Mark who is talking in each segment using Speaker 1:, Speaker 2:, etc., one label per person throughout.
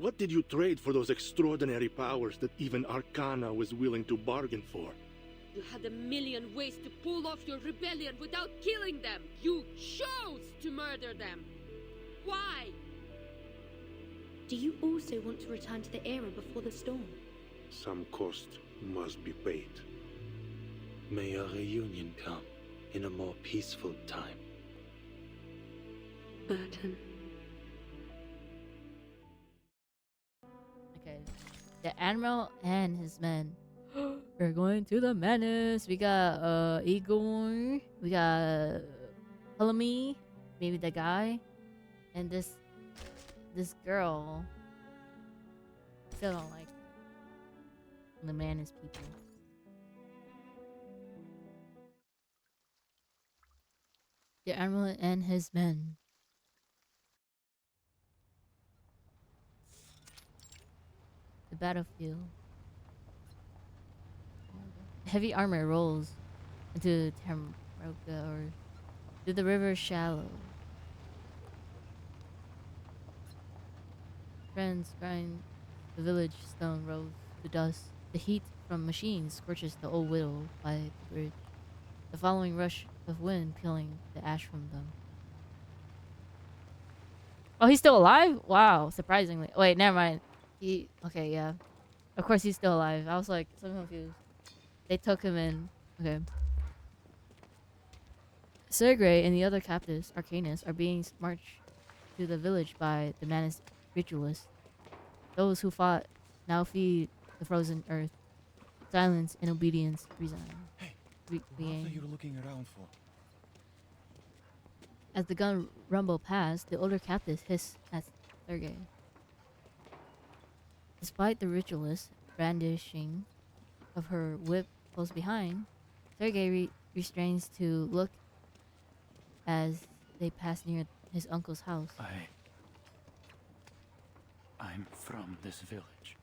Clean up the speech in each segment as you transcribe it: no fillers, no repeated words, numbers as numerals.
Speaker 1: What did you trade for those extraordinary powers that even Arcana was willing to bargain for?
Speaker 2: You had a million ways to pull off your rebellion without killing them! You chose to murder them! Why?
Speaker 3: Do you also want to return to the era before the storm?
Speaker 1: Some cost must be paid.
Speaker 4: May a reunion come in a more peaceful time.
Speaker 3: Burton.
Speaker 5: Okay. The Admiral and his men are going to the menace. We got Igor. We got Ptolemy, maybe the guy, and this girl. Still don't like her. The man is people. The Admiral and his men. The battlefield. Heavy armor rolls into Tamroka or to the river shallow. Friends grind the village stone rose to dust. The heat from machines scorches the old widow by the bridge. The following rush of wind peeling the ash from them. Oh, he's still alive? Wow, surprisingly. Wait, never mind. Okay, yeah. Of course he's still alive. I was like, so confused. They took him in. Okay. Sergei and the other captives, Arcanus, are being marched to the village by the Manus ritualists. Those who fought now feed the frozen earth. Silence and obedience resign.
Speaker 6: Hey, what are you looking around for?
Speaker 5: As the gun rumble past, the older captives hiss at Sergei. Despite the ritualist brandishing of her whip close behind, Sergei restrains to look as they pass near his uncle's house.
Speaker 6: I'm from this village.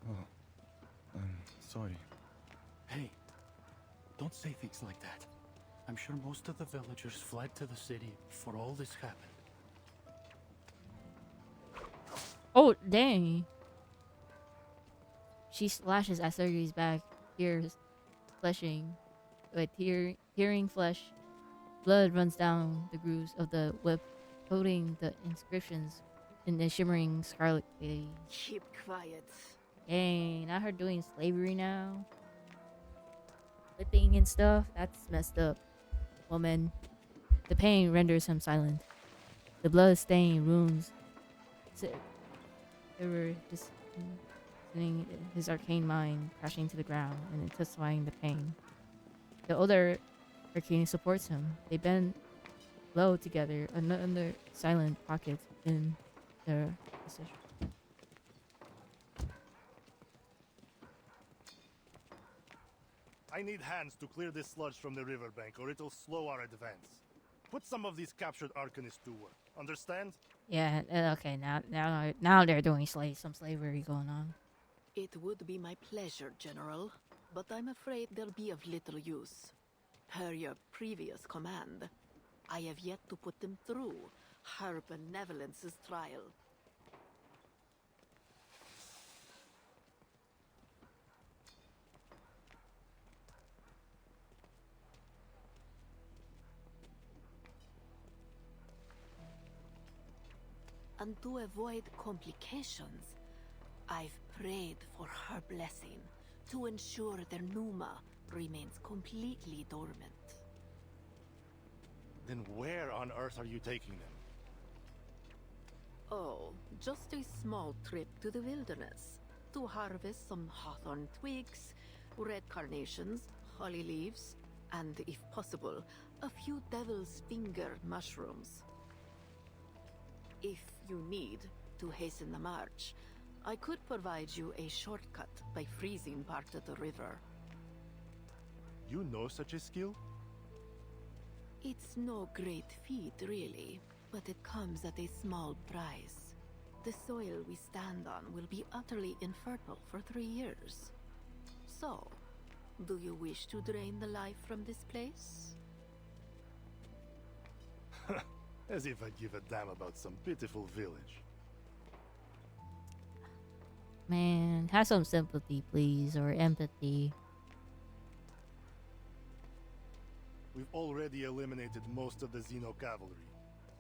Speaker 6: Oh, I'm sorry. Hey, don't say things like that. I'm sure most of the villagers fled to the city before all this happened.
Speaker 5: Oh, dang. She slashes at Sergei's back, tearing flesh. Blood runs down the grooves of the whip, coating the inscriptions in the shimmering scarlet glaze.
Speaker 7: Keep quiet.
Speaker 5: Dang, not her doing slavery now. Whipping and stuff. That's messed up. Woman. The pain renders him silent. The blood-stained runes sending his arcane mind crashing to the ground and intensifying the pain. The older Arcane supports him. They bend low together, another silent pocket in their decision.
Speaker 8: I need hands to clear this sludge from the riverbank, or it'll slow our advance. Put some of these captured Arcanists to work. Understand?
Speaker 5: Yeah. Okay. Now they're doing some slavery going on.
Speaker 7: It would be my pleasure, General, but I'm afraid they'll be of little use. Per your previous command, I have yet to put them through her benevolence's trial. And to avoid complications, I've prayed for her blessing to ensure their Numa remains completely dormant.
Speaker 8: Then where on earth are you taking them?
Speaker 7: Oh, just a small trip to the wilderness to harvest some hawthorn twigs, red carnations, holly leaves, and, if possible, a few devil's finger mushrooms. If you need to hasten the march, I could provide you a shortcut by freezing part of the river.
Speaker 8: You know such a skill?
Speaker 7: It's no great feat, really, but it comes at a small price. The soil we stand on will be utterly infertile for 3 years. So, do you wish to drain the life from this place?
Speaker 8: As if I give a damn about some pitiful village.
Speaker 5: Man, have some sympathy, please, or empathy.
Speaker 8: We've already eliminated most of the Xeno cavalry,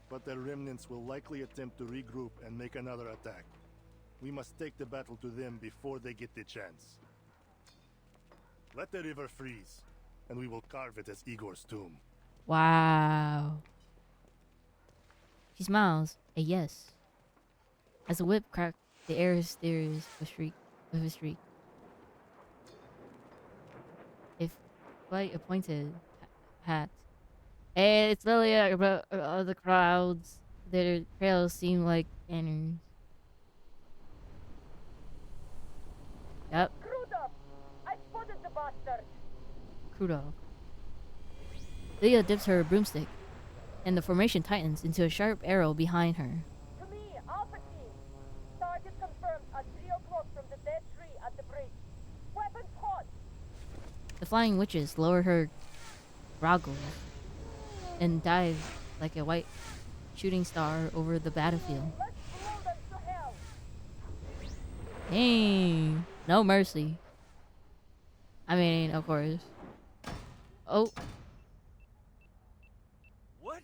Speaker 8: but their remnants will likely attempt to regroup and make another attack. We must take the battle to them before they get the chance. Let the river freeze, and we will carve it as Igor's tomb.
Speaker 5: Wow. She smiles, a yes. As the whip cracks, the air stirs a shriek with a shriek. If quite a pointed hat. Hey, it's Lilia about the crowds. Their trails seem like banners. Yep.
Speaker 9: Krudov! I spotted the bastard!
Speaker 5: Krudov. Leah dips her broomstick, and the formation tightens into a sharp arrow behind her.
Speaker 9: To me, Alpha Team. Target confirmed at 3 o'clock from the dead tree at the bridge. Weapons hot!
Speaker 5: The flying witches lower her goggles and dive like a white shooting star over the battlefield.
Speaker 9: Let's blow them to hell!
Speaker 5: Dang. No mercy. I mean, of course. Oh.
Speaker 6: What?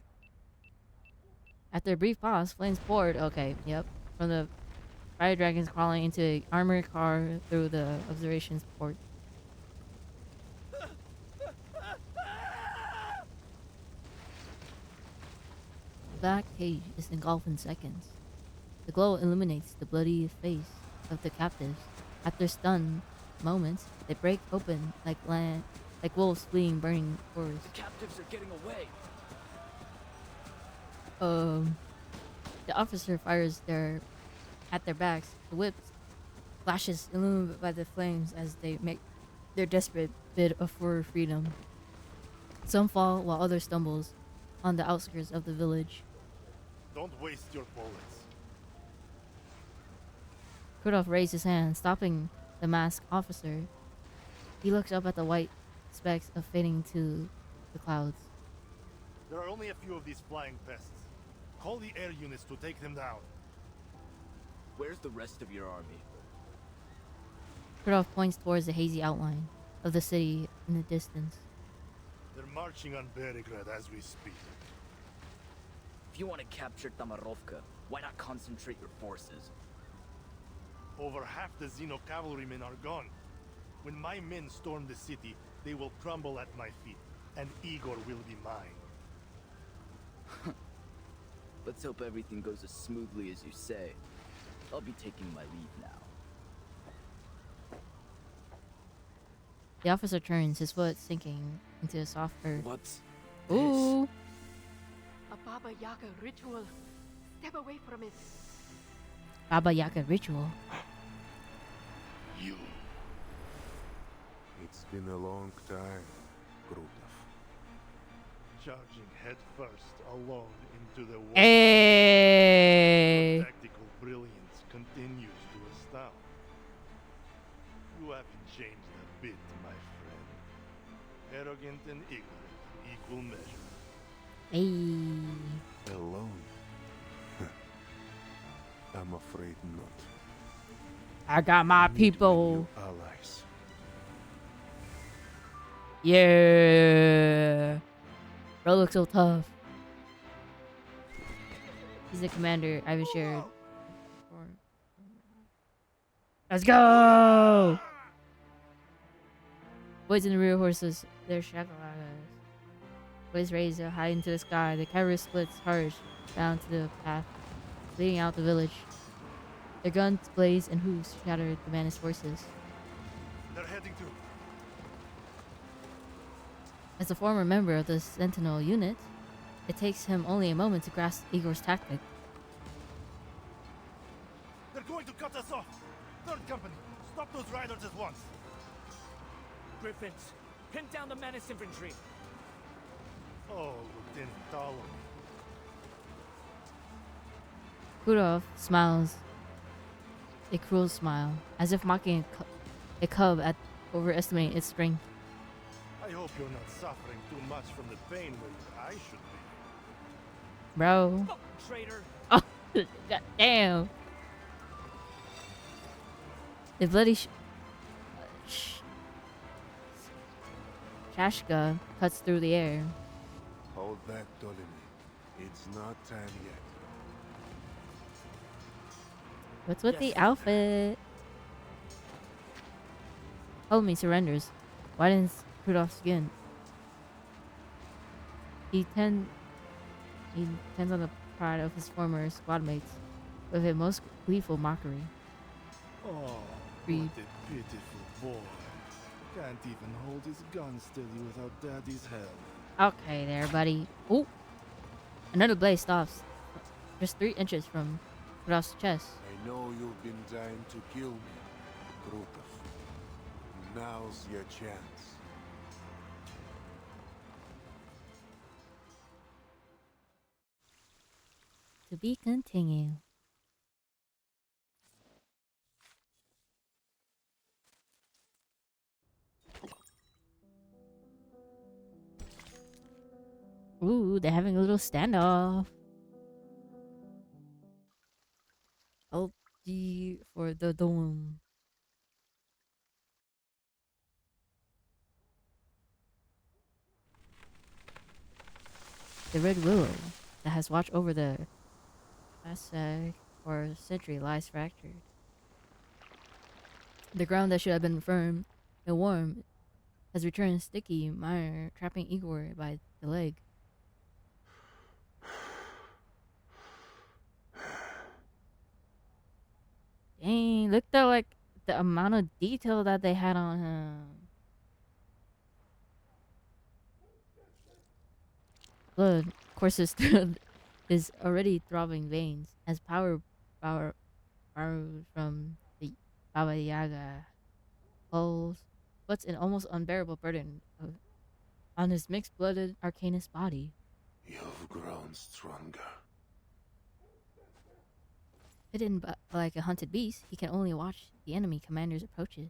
Speaker 5: After a brief pause, flames poured. Okay, yep. From the fire dragons crawling into an armored car through the observation port. The black cage is engulfed in seconds. The glow illuminates the bloody face of the captives. After stunned moments, they break open like wolves fleeing burning forests.
Speaker 6: The captives are getting away.
Speaker 5: The officer fires at their backs. The whip flashes illuminated by the flames as they make their desperate bid for freedom. Some fall while others stumbles on the outskirts of the village.
Speaker 8: Don't waste your bullets.
Speaker 5: Krudov raised his hand, stopping the masked officer. He looks up at the white specks of fading to the clouds.
Speaker 8: There are only a few of these flying pests. Call the air units to take them down.
Speaker 6: Where's the rest of your army?
Speaker 5: Krudov points towards the hazy outline of the city in the distance.
Speaker 8: They're marching on Beregrad as we speak.
Speaker 6: If you want to capture Tamarovka, why not concentrate your forces?
Speaker 8: Over half the Xeno cavalrymen are gone. When my men storm the city, they will crumble at my feet, and Igor will be mine.
Speaker 6: Let's hope everything goes as smoothly as you say. I'll be taking my leave now.
Speaker 5: The officer turns, his foot sinking into the soft earth.
Speaker 6: What's
Speaker 5: Ooh!
Speaker 7: A Baba Yaga ritual. Step away from it.
Speaker 5: Baba Yaga ritual.
Speaker 8: You.
Speaker 10: It's been a long time, Krudov.
Speaker 8: Charging headfirst alone into the war.
Speaker 5: Hey!
Speaker 8: Your tactical brilliance continues to astound. You haven't changed a bit, my friend. Arrogant and ignorant in equal measure.
Speaker 5: Hey!
Speaker 10: Alone? I'm afraid not.
Speaker 5: I got my
Speaker 10: Need
Speaker 5: people.
Speaker 10: new allies.
Speaker 5: Yeah. Bro looks so tough. He's the commander Ivan shared. Let's go! Boys in the rear horses, their shakalagas. Boys raised high into the sky. The cavalry splits hard down to the path, leading out the village. Their guns blaze and hooves shattered the Manus forces.
Speaker 8: They're heading to.
Speaker 5: As a former member of the Sentinel unit, it takes him only a moment to grasp Igor's tactic.
Speaker 8: They're going to cut us off. Third company, stop those riders at once.
Speaker 11: Griffins, pin down the Menace infantry.
Speaker 8: Oh, Lieutenant Ptolemy.
Speaker 5: Krudov smiles, a cruel smile, as if mocking a cub at overestimating its strength.
Speaker 8: I hope you're not suffering too much from the pain where your eye should be.
Speaker 5: Bro.
Speaker 11: Fucking traitor.
Speaker 5: Oh, god damn. The bloody Shashka cuts through the air.
Speaker 10: Hold back, Ptolemy. It's not time yet.
Speaker 5: What's with the outfit? Ptolemy surrenders, widens Rudolph's skin. He tends on the pride of his former squad mates with a most gleeful mockery.
Speaker 8: Oh,
Speaker 5: Reed.
Speaker 8: what a pitiful boy. Can't even hold his gun steady without Daddy's help.
Speaker 5: Okay there, buddy. Oh! Another blade stops just 3 inches from Rudolph's chest.
Speaker 10: I know you've been dying to kill me, Krutov. Now's your chance.
Speaker 5: To be continued. Ooh, they're having a little standoff. LG for the dome. The red willow that has watched over the Asag for a century lies fractured. The ground that should have been firm and warm has returned sticky mire, trapping Igor by the leg. Dang, look at like the amount of detail that they had on him. Blood courses through his already throbbing veins as power from the Baba Yaga pulls puts an almost unbearable burden on his mixed-blooded Arcanist body.
Speaker 10: You've grown stronger.
Speaker 5: Hidden like a hunted beast, he can only watch the enemy commander's approaches.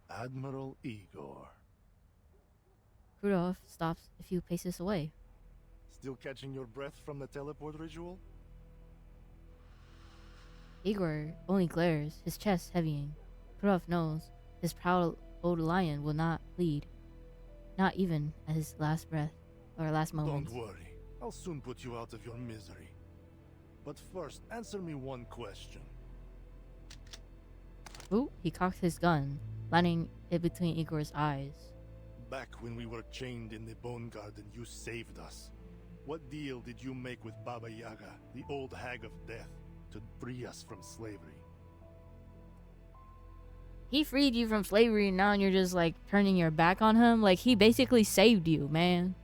Speaker 8: Admiral Igor.
Speaker 5: Rudolph stops a few paces away.
Speaker 8: Still catching your breath from the teleport ritual?
Speaker 5: Igor only glares, his chest heavying. Rudolph knows his proud old lion will not bleed. Not even at his last breath, or last moment.
Speaker 8: Don't worry. I'll soon put you out of your misery. But first, answer me one question.
Speaker 5: Ooh, he cocks his gun, landing it between Igor's eyes.
Speaker 8: Back when we were chained in the Bone Garden, you saved us. What deal did you make with Baba Yaga, the old hag of death, to free us from slavery?
Speaker 5: He freed you from slavery and now you're just like turning your back on him? Like he basically saved you, man.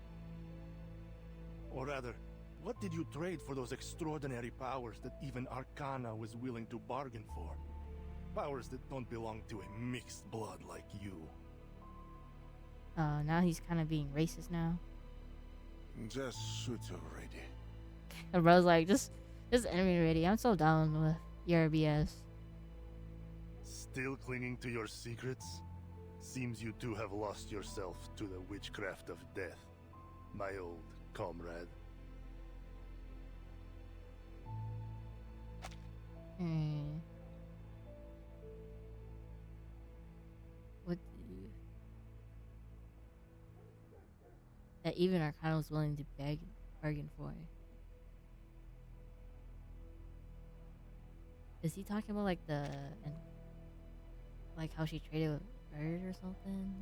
Speaker 8: Or rather, what did you trade for those extraordinary powers that even Arcana was willing to bargain for? Powers that don't belong to a mixed blood like you.
Speaker 5: Now he's kind of being racist now.
Speaker 10: Just shoot already.
Speaker 5: And bro's like, just end me already. I'm so down with your BS.
Speaker 8: Still clinging to your secrets? Seems you too have lost yourself to the witchcraft of death, my old comrade.
Speaker 5: What that even Arcana was willing to bargain for. Is he talking about like like how she traded with Bird or something?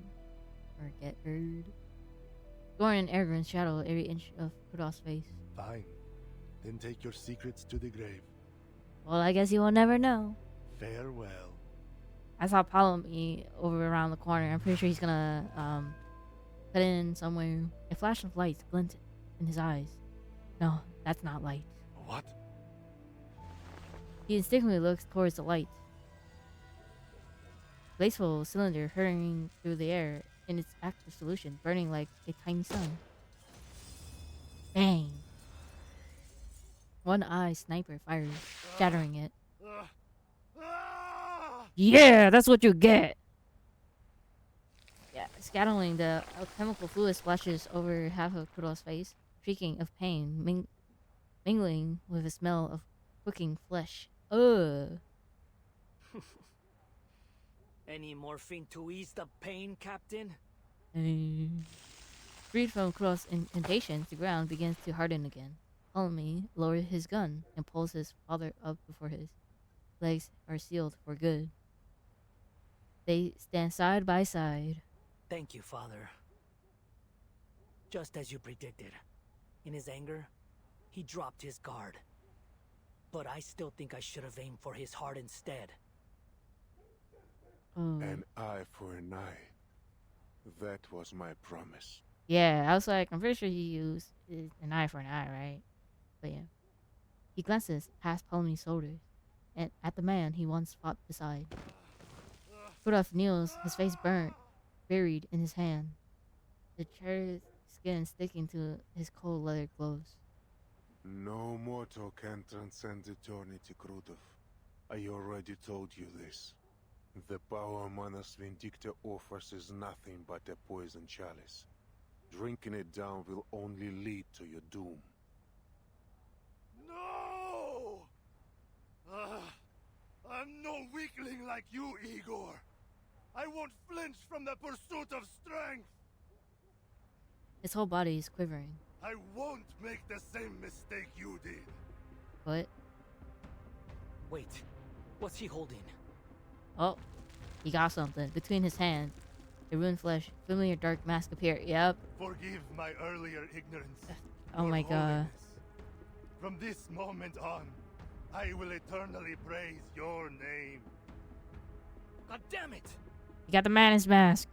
Speaker 5: Or get Bird? Goran and Aragorn shadow every inch of Rudolph's face.
Speaker 8: Fine. Then take your secrets to the grave.
Speaker 5: Well, I guess you will never know.
Speaker 8: Farewell.
Speaker 5: I saw Ptolemy over around the corner. I'm pretty sure he's gonna put in somewhere. A flash of light glinted in his eyes. No, that's not light.
Speaker 8: What?
Speaker 5: He instinctively looks towards the light. Graceful cylinder hurrying through the air in its active solution, burning like a tiny sun. Bang! One eye sniper fires, shattering it. Yeah, that's what you get! Yeah, scattering the chemical fluid splashes over half of Rudolph's face, shrieking of pain, mingling with the smell of cooking flesh. Ugh.
Speaker 11: Any morphine to ease the pain, Captain?
Speaker 5: Freed from Kurof's incantations, the ground begins to harden again. Ptolemy lowers his gun and pulls his father up before his legs are sealed for good. They stand side by side.
Speaker 11: Thank you, Father. Just as you predicted. In his anger, he dropped his guard. But I still think I should have aimed for his heart instead.
Speaker 10: An eye for an eye. That was my promise.
Speaker 5: Yeah, I was like, I'm pretty sure he used an eye for an eye, right? But yeah. He glances past Ptolemy's shoulders and at the man he once fought beside. Kurof kneels, his face burnt, buried in his hand. The chair's skin sticking to his cold leather gloves.
Speaker 10: No mortal can transcend eternity, Krutov. I already told you this. The power Manus Vindicta offers is nothing but a poison chalice. Drinking it down will only lead to your doom.
Speaker 8: No! I'm no weakling like you, Igor. I won't flinch from the pursuit of strength.
Speaker 5: His whole body is quivering.
Speaker 8: I won't make the same mistake you did.
Speaker 5: What?
Speaker 11: Wait, what's he holding?
Speaker 5: Oh, he got something between his hands. The ruined flesh, familiar dark mask appear. Yep.
Speaker 8: Forgive my earlier ignorance.
Speaker 5: Oh my god.
Speaker 8: Holiness. From this moment on, I will eternally praise your name.
Speaker 11: God damn it!
Speaker 5: He got the man's mask.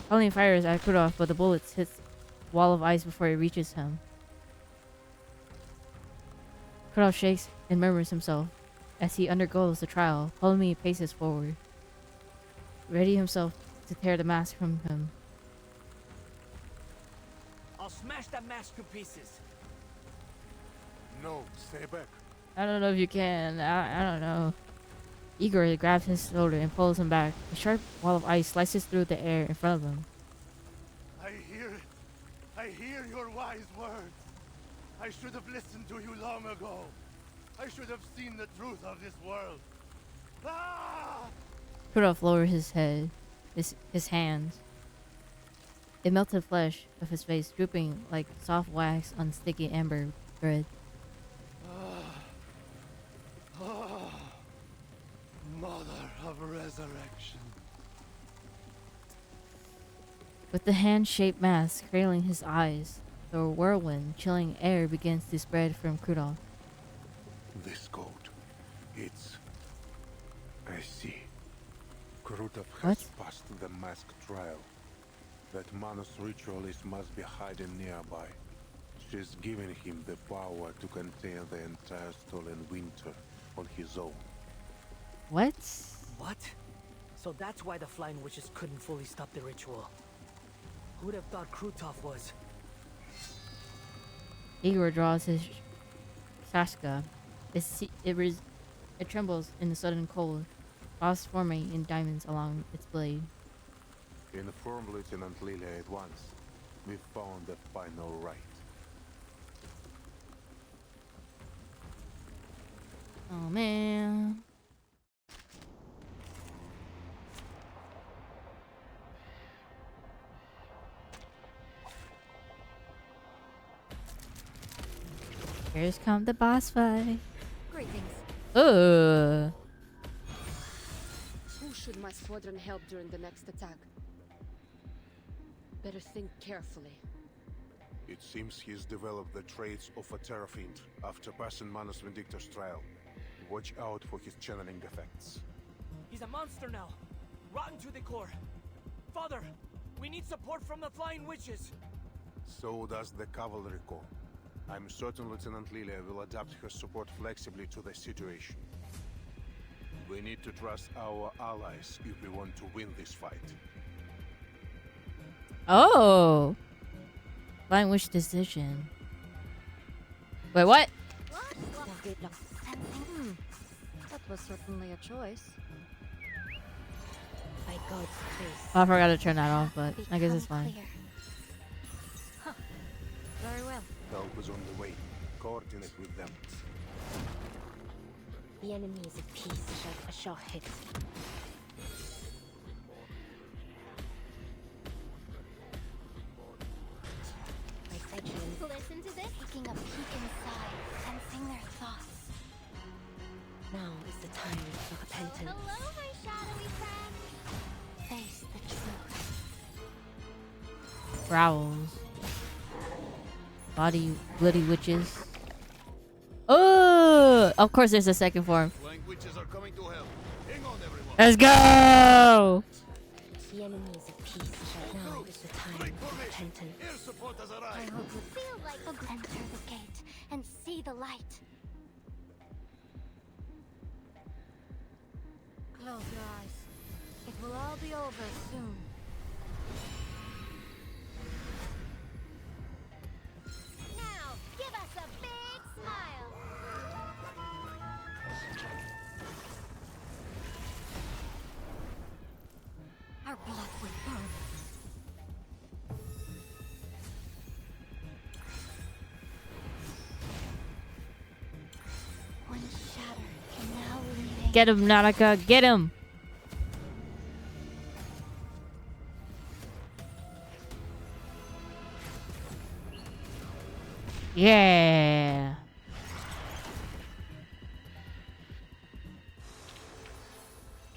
Speaker 5: Ptolemy fires at Kurof, but the bullets hit the wall of ice before it reaches him. Kurof shakes and murmurs himself. As he undergoes the trial, Ptolemy paces forward, ready himself to tear the mask from him.
Speaker 11: I'll smash that mask to pieces.
Speaker 10: No, stay back.
Speaker 5: I don't know if you can. I don't know. Igor grabs his shoulder and pulls him back. A sharp wall of ice slices through the air in front of him.
Speaker 8: I hear it. I hear your wise words. I should have listened to you long ago. I should have seen the truth of this world. Ah!
Speaker 5: Kurof lowers his head, his hands. The melted flesh of his face drooping like soft wax on sticky amber bread.
Speaker 8: Mother of resurrection.
Speaker 5: With the hand-shaped mask cradling his eyes, the whirlwind, chilling air begins to spread from Kurof.
Speaker 10: This code. It's... I see. Krutov has passed the mask trial. That Manus ritualist must be hiding nearby. She's given him the power to contain the entire stolen winter on his own.
Speaker 5: What?
Speaker 11: What? So that's why the Flying Witches couldn't fully stop the ritual. Who'd have thought Krutov was?
Speaker 5: Igor draws his shashka. It trembles in the sudden cold, frost forming in diamonds along its blade.
Speaker 10: Inform Lieutenant Lilia at once. We've found the final rite.
Speaker 5: Oh man. Here's come the boss fight.
Speaker 2: Greetings.
Speaker 5: Who
Speaker 2: should my squadron help during the next attack? Better think carefully.
Speaker 10: It seems he's developed the traits of a Terrafiend after passing Manus Vindicta's trial. Watch out for his channeling effects.
Speaker 11: He's a monster now. Rotten to the core. Father, we need support from the Flying Witches.
Speaker 10: So does the Cavalry Corps. I'm certain Lieutenant Lilia will adapt her support flexibly to the situation. We need to trust our allies if we want to win this fight.
Speaker 5: Oh. Flying Witch decision. Wait, what?
Speaker 3: That was certainly a choice. By God's grace.
Speaker 5: Oh, I forgot to turn that off, but I guess it's fine.
Speaker 3: Huh. Very well.
Speaker 10: Help is on the way. Coordinate with them.
Speaker 12: The enemy is a piece a shot hit.
Speaker 13: Listen to this. Taking a peek inside, sensing their thoughts.
Speaker 12: Now is the time for repentance.
Speaker 13: Hello, my shadowy friend. Face the truth.
Speaker 5: Growls. Body bloody witches. Oh, of course there's a second form.
Speaker 14: Witches are coming to help. Hang on, everyone.
Speaker 5: Let's go!
Speaker 12: The enemy is a piece. Now is the time for repentance.
Speaker 14: Air support has
Speaker 13: I
Speaker 14: arrived.
Speaker 13: hope you feel like enter the gate and see the light. Close your eyes. It will all be over soon. Now, give us a big smile. Our blood will burn. One shatter can now lead.
Speaker 5: Get him, Naraka, get him! Yeah!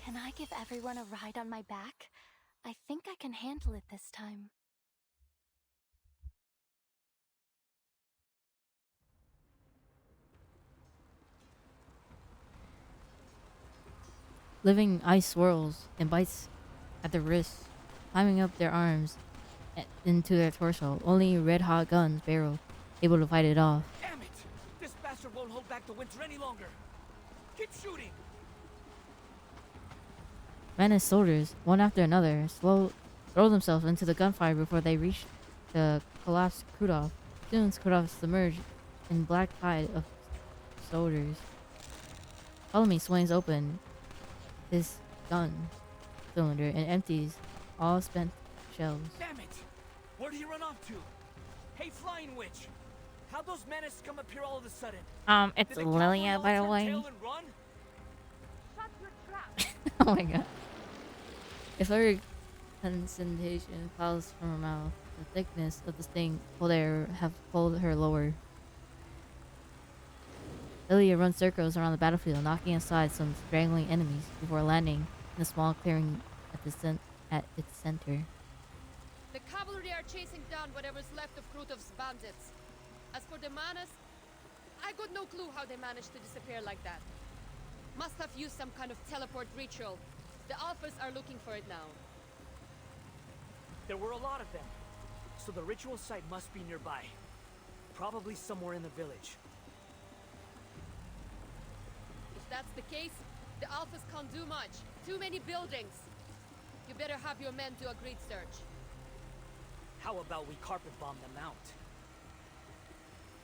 Speaker 13: Can I give everyone a ride on my back? I think I can handle it this time.
Speaker 5: Living ice swirls and bites at their wrists, climbing up their arms into their torso. Only red-hot guns barrel able to fight it off.
Speaker 11: Damn it! This bastard won't hold back the winter any longer. Keep shooting!
Speaker 5: Menace soldiers, one after another, throw themselves into the gunfire before they reach the collapsed Kudov. Soon Kudov submerged in black tide of soldiers. Ptolemy swings open his gun cylinder and empties all spent shells.
Speaker 11: Damn it! Where'd he run off to? Hey, Flying Witch! How'd those menaces come up here all of a sudden?
Speaker 5: It's
Speaker 11: Did the
Speaker 5: Lilia,
Speaker 11: cavalry
Speaker 5: by the
Speaker 11: all turn
Speaker 5: way.
Speaker 11: tail and run?
Speaker 9: Shut your trap.
Speaker 5: Oh my god. A flurry concentration clouds from her mouth. The thickness of the sting have pulled her lower. Lilia runs circles around the battlefield, knocking aside some straggling enemies before landing in a small clearing at its center.
Speaker 2: The cavalry are chasing down whatever's left of Krutov's bandits. As for the Manas, I got no clue how they managed to disappear like that. Must have used some kind of teleport ritual. The Alphas are looking for it now.
Speaker 11: There were a lot of them, so the ritual site must be nearby. Probably somewhere in the village.
Speaker 2: If that's the case, the Alphas can't do much. Too many buildings. You better have your men do a grid search.
Speaker 11: How about we carpet bomb them out?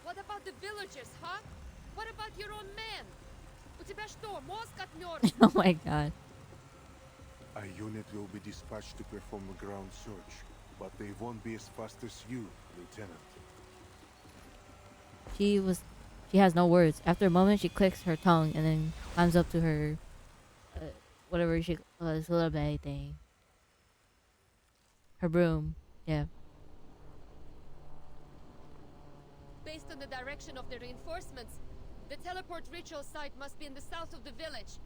Speaker 2: What about the villagers, huh? What about your own men? У тебя что, мозг отмёрз?
Speaker 5: Oh my god.
Speaker 10: A unit will be dispatched to perform a ground search, but they won't be as fast as you, Lieutenant.
Speaker 5: She has no words. After a moment, she clicks her tongue and then climbs up to her, whatever she calls, little baby thing. Her broom. Yeah.
Speaker 2: Based on the direction of the reinforcements, the teleport ritual site must be in the south of the village.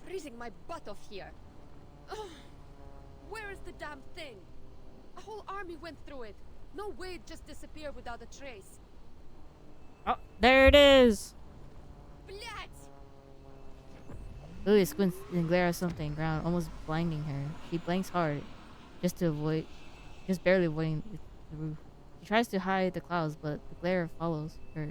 Speaker 2: Freezing my butt off here. Ugh. Where is the damn thing? A whole army went through it. No way it just disappeared without a trace.
Speaker 5: Oh, there it is!
Speaker 2: Блять!
Speaker 5: Lilia squints and glares at something ground, almost blinding her. She blinks hard, just barely avoiding the roof. She tries to hide the clouds, but the glare follows her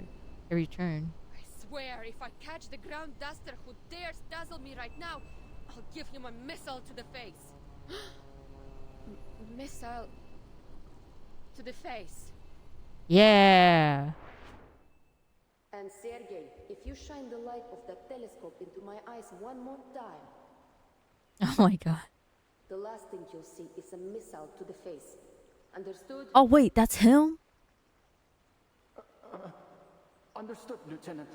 Speaker 5: every turn.
Speaker 2: I swear, if I catch the ground duster who dares dazzle me right now, I'll give him a missile to the face. Missile to the face.
Speaker 5: Yeah!
Speaker 15: And Sergei, if you shine the light of that telescope into my eyes one more time,
Speaker 5: Oh my god.
Speaker 15: the last thing you'll see is a missile to the face. Understood?
Speaker 5: Oh wait, that's him?
Speaker 6: Understood, Lieutenant.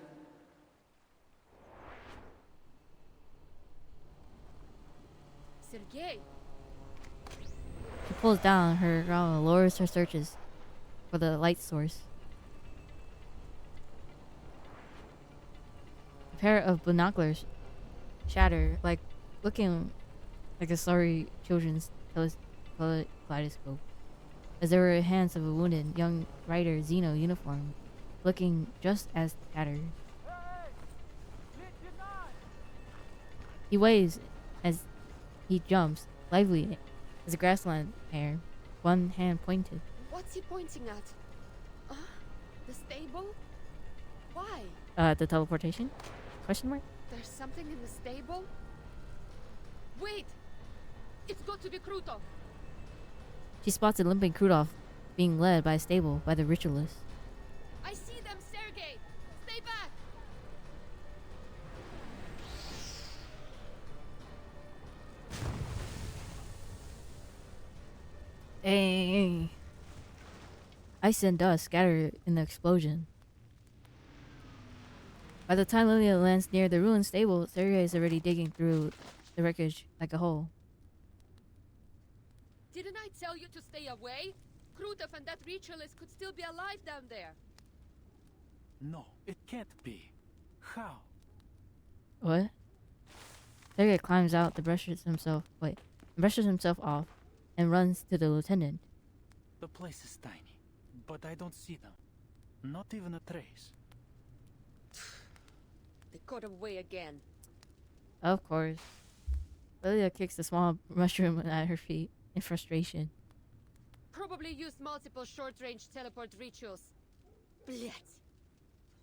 Speaker 2: Sergei.
Speaker 5: She pulls down her growl and lowers her searches for the light source. A pair of binoculars shatter, like looking like a sorry children's kaleidoscope, as there were hands of a wounded young rider Xeno uniform, looking just as tattered. He waves as he jumps, lively as a grassland hare, one hand pointed.
Speaker 2: What's he pointing at? The stable? Why?
Speaker 5: The teleportation? Question mark?
Speaker 2: There's something in the stable? Wait! It's got to be Krutov!
Speaker 5: She spots a limping Krutov being led by a stable by the ritualist.
Speaker 2: I see them, Sergei! Stay back!
Speaker 5: Hey. Ice and dust scatter in the explosion. By the time Lilia lands near the ruined stable, Sergei is already digging through the wreckage like a hole.
Speaker 2: Didn't I tell you to stay away? Krutov and that ritualist could still be alive down there.
Speaker 6: No, it can't be. How?
Speaker 5: What? Sergei climbs out brushes himself off and runs to the lieutenant.
Speaker 6: The place is tiny, but I don't see them. Not even a trace.
Speaker 2: They got away again.
Speaker 5: Of course. Lilia kicks the small mushroom at her feet in frustration.
Speaker 2: Probably used multiple short-range teleport rituals. Blech.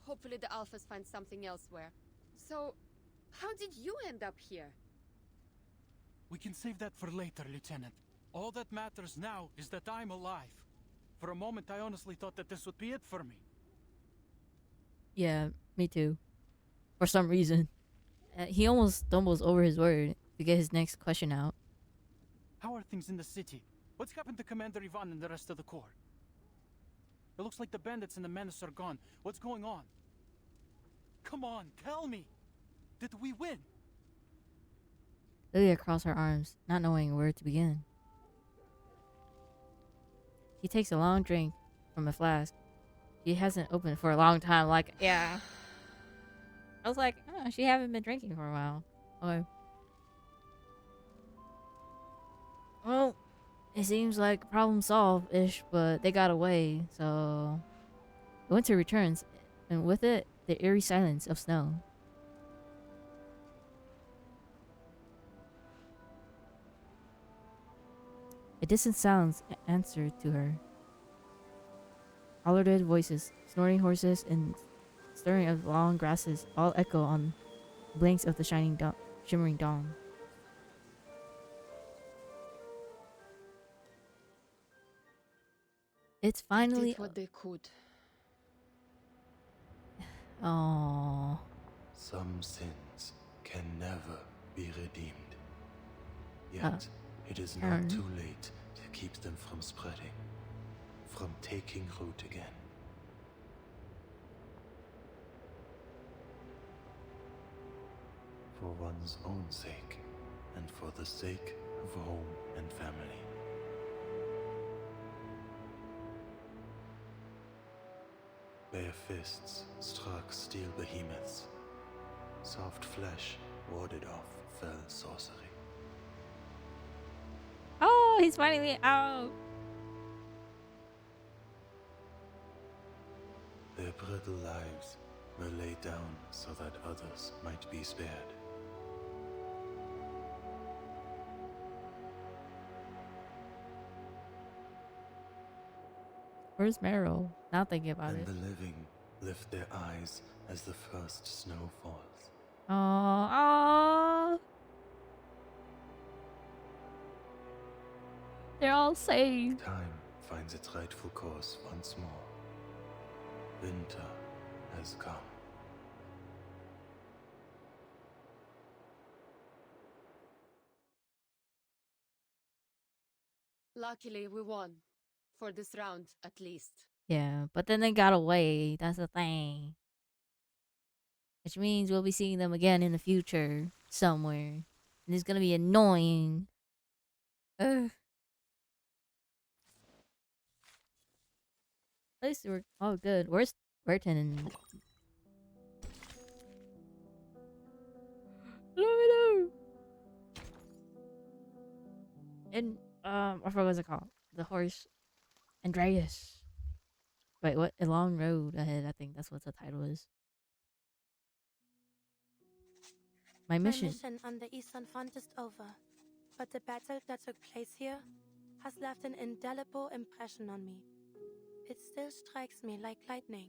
Speaker 2: Hopefully the Alphas find something elsewhere. So, how did you end up here?
Speaker 6: We can save that for later, Lieutenant. All that matters now is that I'm alive. For a moment, I honestly thought that this would be it for me.
Speaker 5: Yeah, me too. For some reason. He almost stumbles over his word to get his next question out.
Speaker 6: How are things in the city? What's happened to Commander Ivan and the rest of the Corps? It looks like the bandits and the menace are gone. What's going on? Come on, tell me! Did we win?
Speaker 5: Lilia crossed her arms, not knowing where to begin. She takes a long drink from a flask she hasn't opened for a long time. Like, yeah. I was like, oh, she haven't been drinking for a while. Okay. Well, it seems like problem solved-ish, but they got away, so... Winter returns, and with it, the eerie silence of snow. A distant sounds answered to her. Hollered voices, snoring horses, and stirring of long grasses all echo on the blinks of the shimmering dawn. It's finally...
Speaker 2: Did what they could.
Speaker 5: Oh.
Speaker 4: Some sins can never be redeemed. Yet, it is not too late to keep them from spreading, from taking root again. For one's own sake, and for the sake of home and family. Bare fists struck steel behemoths. Soft flesh warded off fell sorcery.
Speaker 5: Oh, he's finally out.
Speaker 4: Their brittle lives were laid down so that others might be spared.
Speaker 5: Where's Meryl? Now thinking about it.
Speaker 4: And the living lift their eyes as the first snow falls.
Speaker 5: Oh, they're all saved.
Speaker 4: Time finds its rightful course once more. Winter has come.
Speaker 2: Luckily, we won. For this round, at least.
Speaker 5: Yeah, but then they got away. That's the thing. Which means we'll be seeing them again in the future somewhere. And it's gonna be annoying. At least we're all good. Where's Burton and Hello. And I forgot what's it called. The horse Andreas. Wait, what? A long road ahead, I think that's what the title is. My mission
Speaker 16: on the Eastern Front is over, but the battle that took place here has left an indelible impression on me. It still strikes me like lightning.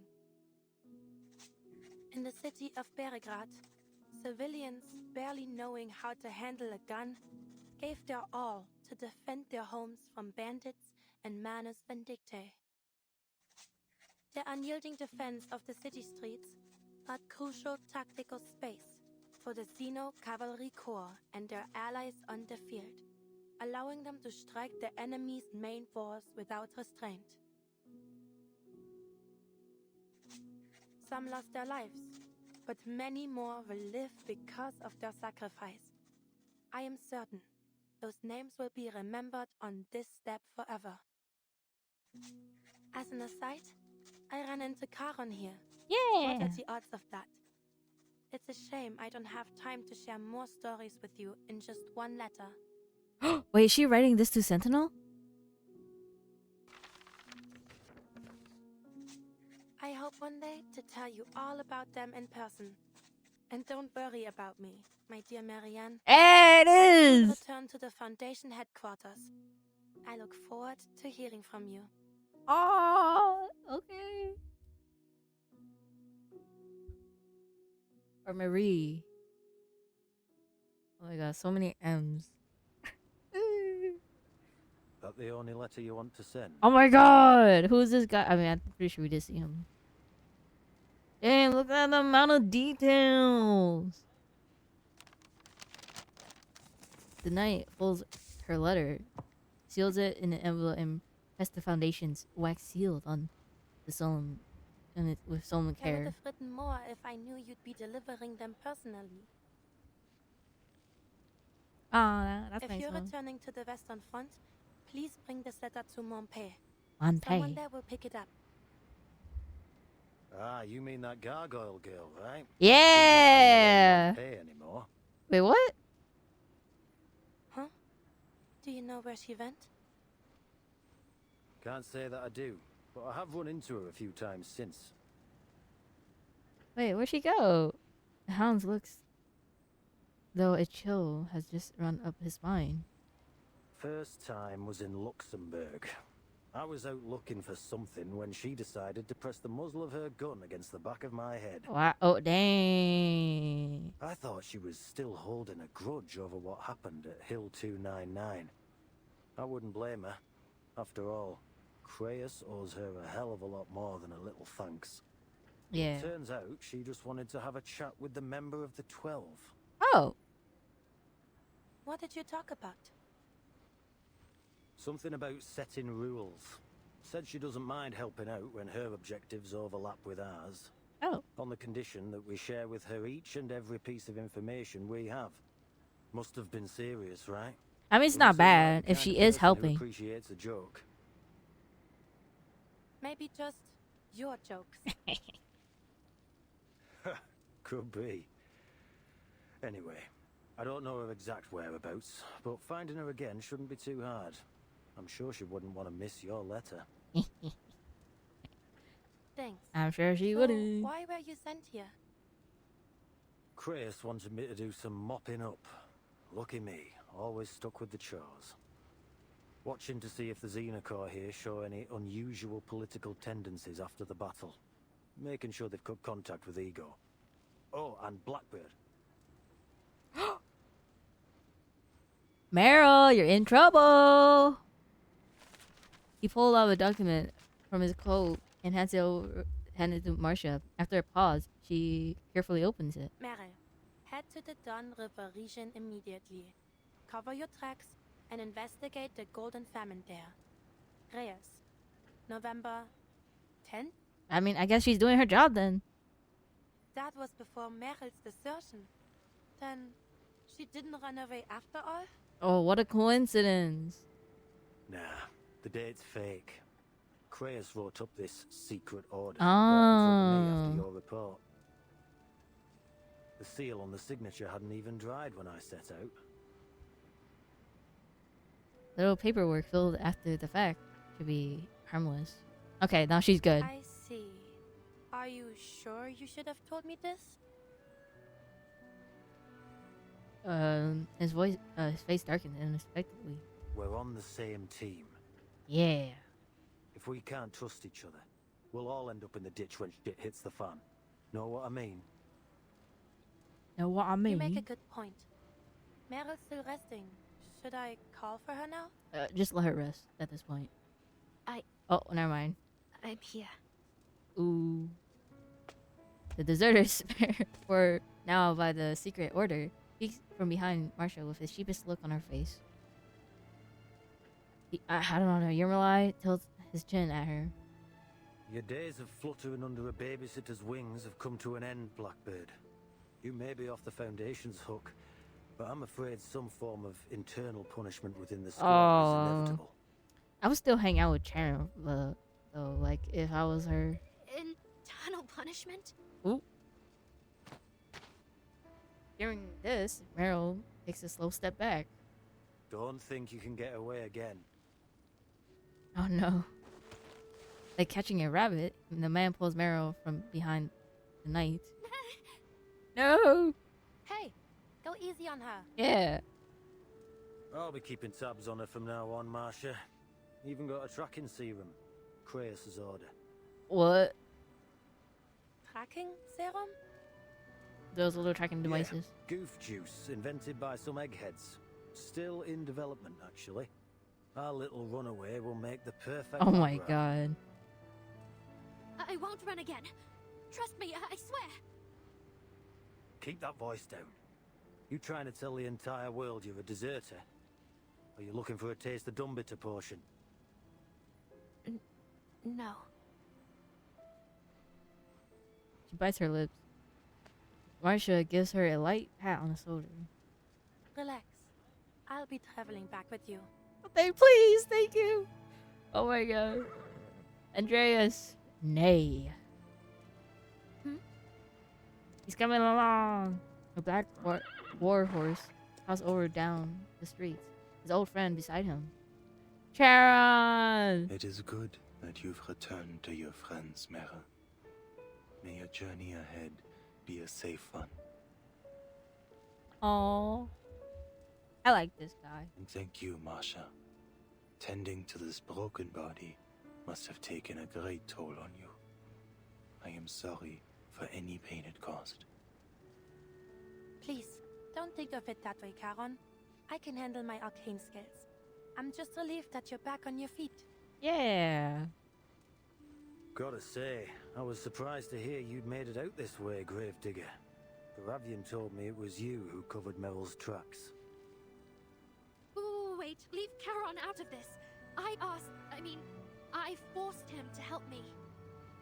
Speaker 16: In the city of Beregrad, civilians, barely knowing how to handle a gun, gave their all to defend their homes from bandits and Manus Vindictae. The unyielding defense of the city streets brought crucial tactical space for the Xeno Cavalry Corps and their allies on the field, allowing them to strike the enemy's main force without restraint. Some lost their lives, but many more will live because of their sacrifice. I am certain those names will be remembered on this step forever. As an aside, I ran into Charon here.
Speaker 5: Yeah!
Speaker 16: What are the odds of that? It's a shame I don't have time to share more stories with you in just one letter.
Speaker 5: Wait, is she writing this to Sentinel?
Speaker 16: I hope one day to tell you all about them in person. And don't worry about me, my dear Marianne.
Speaker 5: It is!
Speaker 16: Return to the Foundation headquarters. I look forward to hearing from you.
Speaker 5: Oh, okay. Or Marie. Oh my god, so many M's.
Speaker 17: That the only letter you want to send?
Speaker 5: Oh my god! Who's this guy? I mean, I'm pretty sure we did see him. Damn, look at the amount of details! The knight folds her letter, seals it in an envelope, and presses the Foundation's wax sealed on the solemn, and it with solemn
Speaker 16: I would
Speaker 5: care.
Speaker 16: have written more if I knew you'd be delivering them personally.
Speaker 5: Ah, that's
Speaker 16: if
Speaker 5: nice.
Speaker 16: you're
Speaker 5: One.
Speaker 16: returning to the Western Front, please bring this letter to Montpay.
Speaker 5: Montpay.
Speaker 16: Someone there will pick it up.
Speaker 17: Ah, you mean that gargoyle girl, right?
Speaker 5: Yeah!
Speaker 17: Pay anymore.
Speaker 5: Wait, what?
Speaker 16: Huh? Do you know where she went?
Speaker 17: Can't say that I do, but I have run into her a few times since.
Speaker 5: Wait, where'd she go? The hound's looks, though a chill has just run up his spine.
Speaker 17: First time was in Luxembourg. I was out looking for something when she decided to press the muzzle of her gun against the back of my head.
Speaker 5: Wow. Oh, dang.
Speaker 17: I thought she was still holding a grudge over what happened at Hill 299. I wouldn't blame her. After all, Creus owes her a hell of a lot more than a little thanks.
Speaker 5: Yeah.
Speaker 17: Turns out she just wanted to have a chat with the member of the 12.
Speaker 5: Oh.
Speaker 16: What did you talk about?
Speaker 17: Something about setting rules. Said she doesn't mind helping out when her objectives overlap with ours.
Speaker 5: Oh.
Speaker 17: On the condition that we share with her each and every piece of information we have. Must have been serious, right?
Speaker 5: I mean, it's not bad if she is helping.
Speaker 17: Appreciates a joke.
Speaker 16: Maybe just your jokes.
Speaker 17: Could be. Anyway, I don't know her exact whereabouts, but finding her again shouldn't be too hard. I'm sure she wouldn't want to miss your letter.
Speaker 16: Thanks.
Speaker 5: I'm sure she
Speaker 16: So,
Speaker 5: wouldn't.
Speaker 16: why were you sent here?
Speaker 17: Creus wanted me to do some mopping up. Lucky me, always stuck with the chores. Watching to see if the Xenocore here show any unusual political tendencies after the battle. Making sure they've cut contact with Ego. Oh, and Blackbird.
Speaker 5: Meryl, you're in trouble. He pulled out a document from his coat and handed it to Marcia. After a pause, she carefully opens it.
Speaker 16: Meryl, head to the Don River region immediately. Cover your tracks and investigate the Golden Famine there. Reyes, November 10th?
Speaker 5: I mean, I guess she's doing her job then.
Speaker 16: That was before Meryl's desertion. Then she didn't run away after all?
Speaker 5: Oh, what a coincidence.
Speaker 17: Nah, the date's fake. Kratos wrote up this secret order
Speaker 5: Oh.
Speaker 17: right in front of me after your report. The seal on the signature hadn't even dried when I set out.
Speaker 5: Little paperwork filled after the fact should be harmless. Okay, now she's good.
Speaker 16: I see. Are you sure you should have told me this?
Speaker 5: His face darkened unexpectedly.
Speaker 17: We're on the same team.
Speaker 5: Yeah.
Speaker 17: If we can't trust each other, we'll all end up in the ditch when shit hits the fan. Know what I mean?
Speaker 5: Know what I mean?
Speaker 16: You make a good point. Meryl's still resting. Should I call for her now?
Speaker 5: Just let her rest at this point. Oh, never mind.
Speaker 3: I'm here.
Speaker 5: Ooh. The deserters were now by the secret order. Peeks from behind Marsha with his sheepish look on her face. I don't know. Yermalai tilts his chin at her.
Speaker 17: Your days of fluttering under a babysitter's wings have come to an end, Blackbird. You may be off the Foundation's hook, but I'm afraid some form of internal punishment within the squad is inevitable.
Speaker 5: I would still hang out with Sharon, though, like, if I was her.
Speaker 3: Internal punishment?
Speaker 5: Ooh. Hearing this, Meryl takes a slow step back.
Speaker 17: Don't think you can get away again.
Speaker 5: Oh no. Like catching a rabbit, and the man pulls Meryl from behind the knight. No!
Speaker 16: Hey, go easy on her.
Speaker 5: Yeah.
Speaker 17: I'll be keeping tabs on her from now on, Marsha. Even got a tracking serum. Kratos' order.
Speaker 5: What?
Speaker 16: Tracking serum?
Speaker 5: Those little tracking devices.
Speaker 17: Yeah, goof juice, invented by some eggheads. Still in development, actually. Our little runaway will make the perfect...
Speaker 5: Oh my god.
Speaker 3: I won't run again. Trust me, I swear.
Speaker 17: Keep that voice down. You trying to tell the entire world you're a deserter? Are you looking for a taste of Dumbitter portion?
Speaker 3: No.
Speaker 5: She bites her lips. Marsha gives her a light pat on the shoulder.
Speaker 16: Relax. I'll be traveling back with you.
Speaker 5: Please, thank you. Oh my god. Andreas, nay. He's coming along. A black war horse crossed over down the streets. His old friend beside him. Charon!
Speaker 4: It is good that you've returned to your friends, Meryl. May your journey ahead be a safe one.
Speaker 5: Aww. I like this guy.
Speaker 4: And thank you, Marsha. Tending to this broken body must have taken a great toll on you. I am sorry for any pain it caused.
Speaker 16: Please, don't think of it that way, Charon. I can handle my arcane skills. I'm just relieved that you're back on your feet.
Speaker 5: Yeah.
Speaker 17: Gotta say, I was surprised to hear you'd made it out this way, Gravedigger. Baravian told me it was you who covered Meryl's tracks.
Speaker 3: Ooh, wait, leave Charon out of this. I forced him to help me.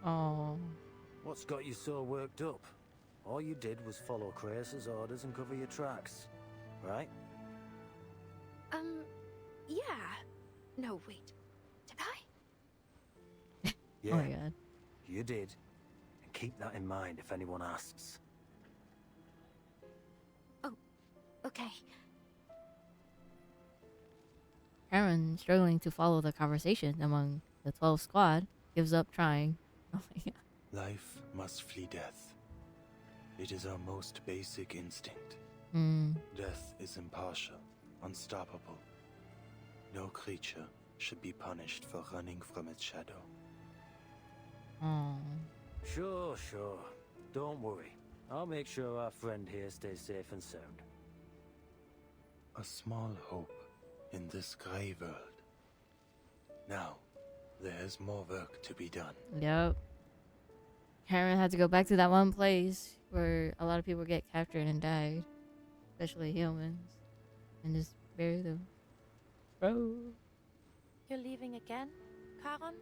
Speaker 5: Oh.
Speaker 17: What's got you so worked up? All you did was follow Kratos' orders and cover your tracks, right?
Speaker 3: Yeah. No, wait. Did I?
Speaker 17: Yeah,
Speaker 5: Oh my god.
Speaker 17: you did. And keep that in mind if anyone asks.
Speaker 3: Oh, okay.
Speaker 5: Aaron, struggling to follow the conversation among the 12 squad, gives up trying. Oh my god.
Speaker 4: Life must flee death. It is our most basic instinct. Death is impartial, unstoppable. No creature should be punished for running from its shadow.
Speaker 17: Sure. Don't worry. I'll make sure our friend here stays safe and sound.
Speaker 4: A small hope in this grey world. Now, there's more work to be done.
Speaker 5: Yep. Karen had to go back to that one place where a lot of people get captured and died. Especially humans. And just bury them. Bro.
Speaker 16: You're leaving again, Charon?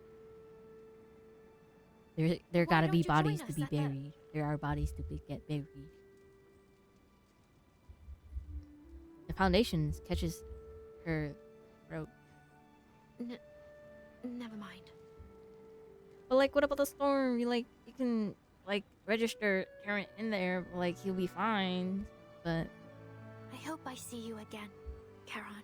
Speaker 5: There gotta
Speaker 16: don't
Speaker 5: be
Speaker 16: you join
Speaker 5: bodies to
Speaker 16: us
Speaker 5: be
Speaker 16: at the-
Speaker 5: buried. There are bodies to get buried. The Foundation catches her throat.
Speaker 3: Never mind.
Speaker 5: But like, what about the storm? You can like register Terrence in there. Like, he'll be fine. But
Speaker 3: I hope I see you again, Charon.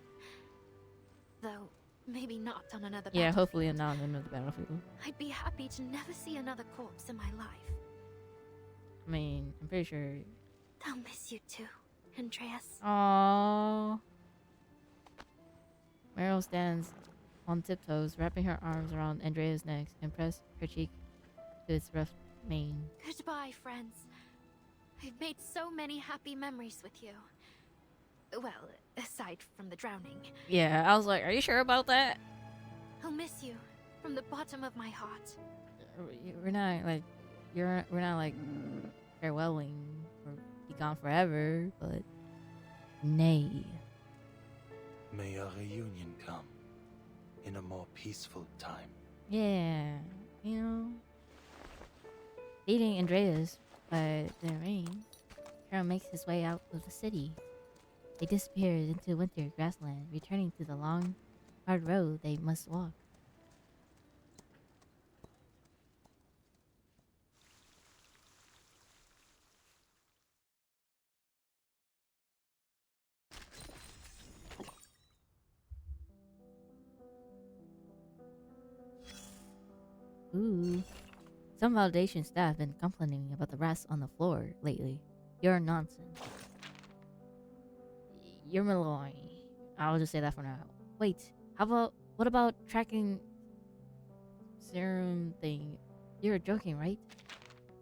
Speaker 3: Though, maybe not on another
Speaker 5: yeah,
Speaker 3: battlefield.
Speaker 5: hopefully not on another battlefield.
Speaker 3: I'd be happy to never see another corpse in my life.
Speaker 5: I mean, I'm pretty sure.
Speaker 3: I'll miss you too, Andreas.
Speaker 5: Aww. Meryl stands on tiptoes, wrapping her arms around Andrea's neck and press her cheek to its rough mane.
Speaker 3: Goodbye, friends. I've made so many happy memories with you. Well, aside from the drowning.
Speaker 5: Yeah, I was like, are you sure about that?
Speaker 3: I'll miss you from the bottom of my heart.
Speaker 5: We're not like, we're not like farewelling or be gone forever, but nay.
Speaker 4: May our reunion come in a more peaceful time.
Speaker 5: Yeah, you know. Leading Andreas by the rain, Charon makes his way out of the city. They disappeared into winter grassland, returning to the long, hard road they must walk. Ooh. Some validation staff have been complaining about the rats on the floor lately. You're nonsense. You're Malloy. I'll just say that for now. Wait, what about tracking serum thing? You're joking, right?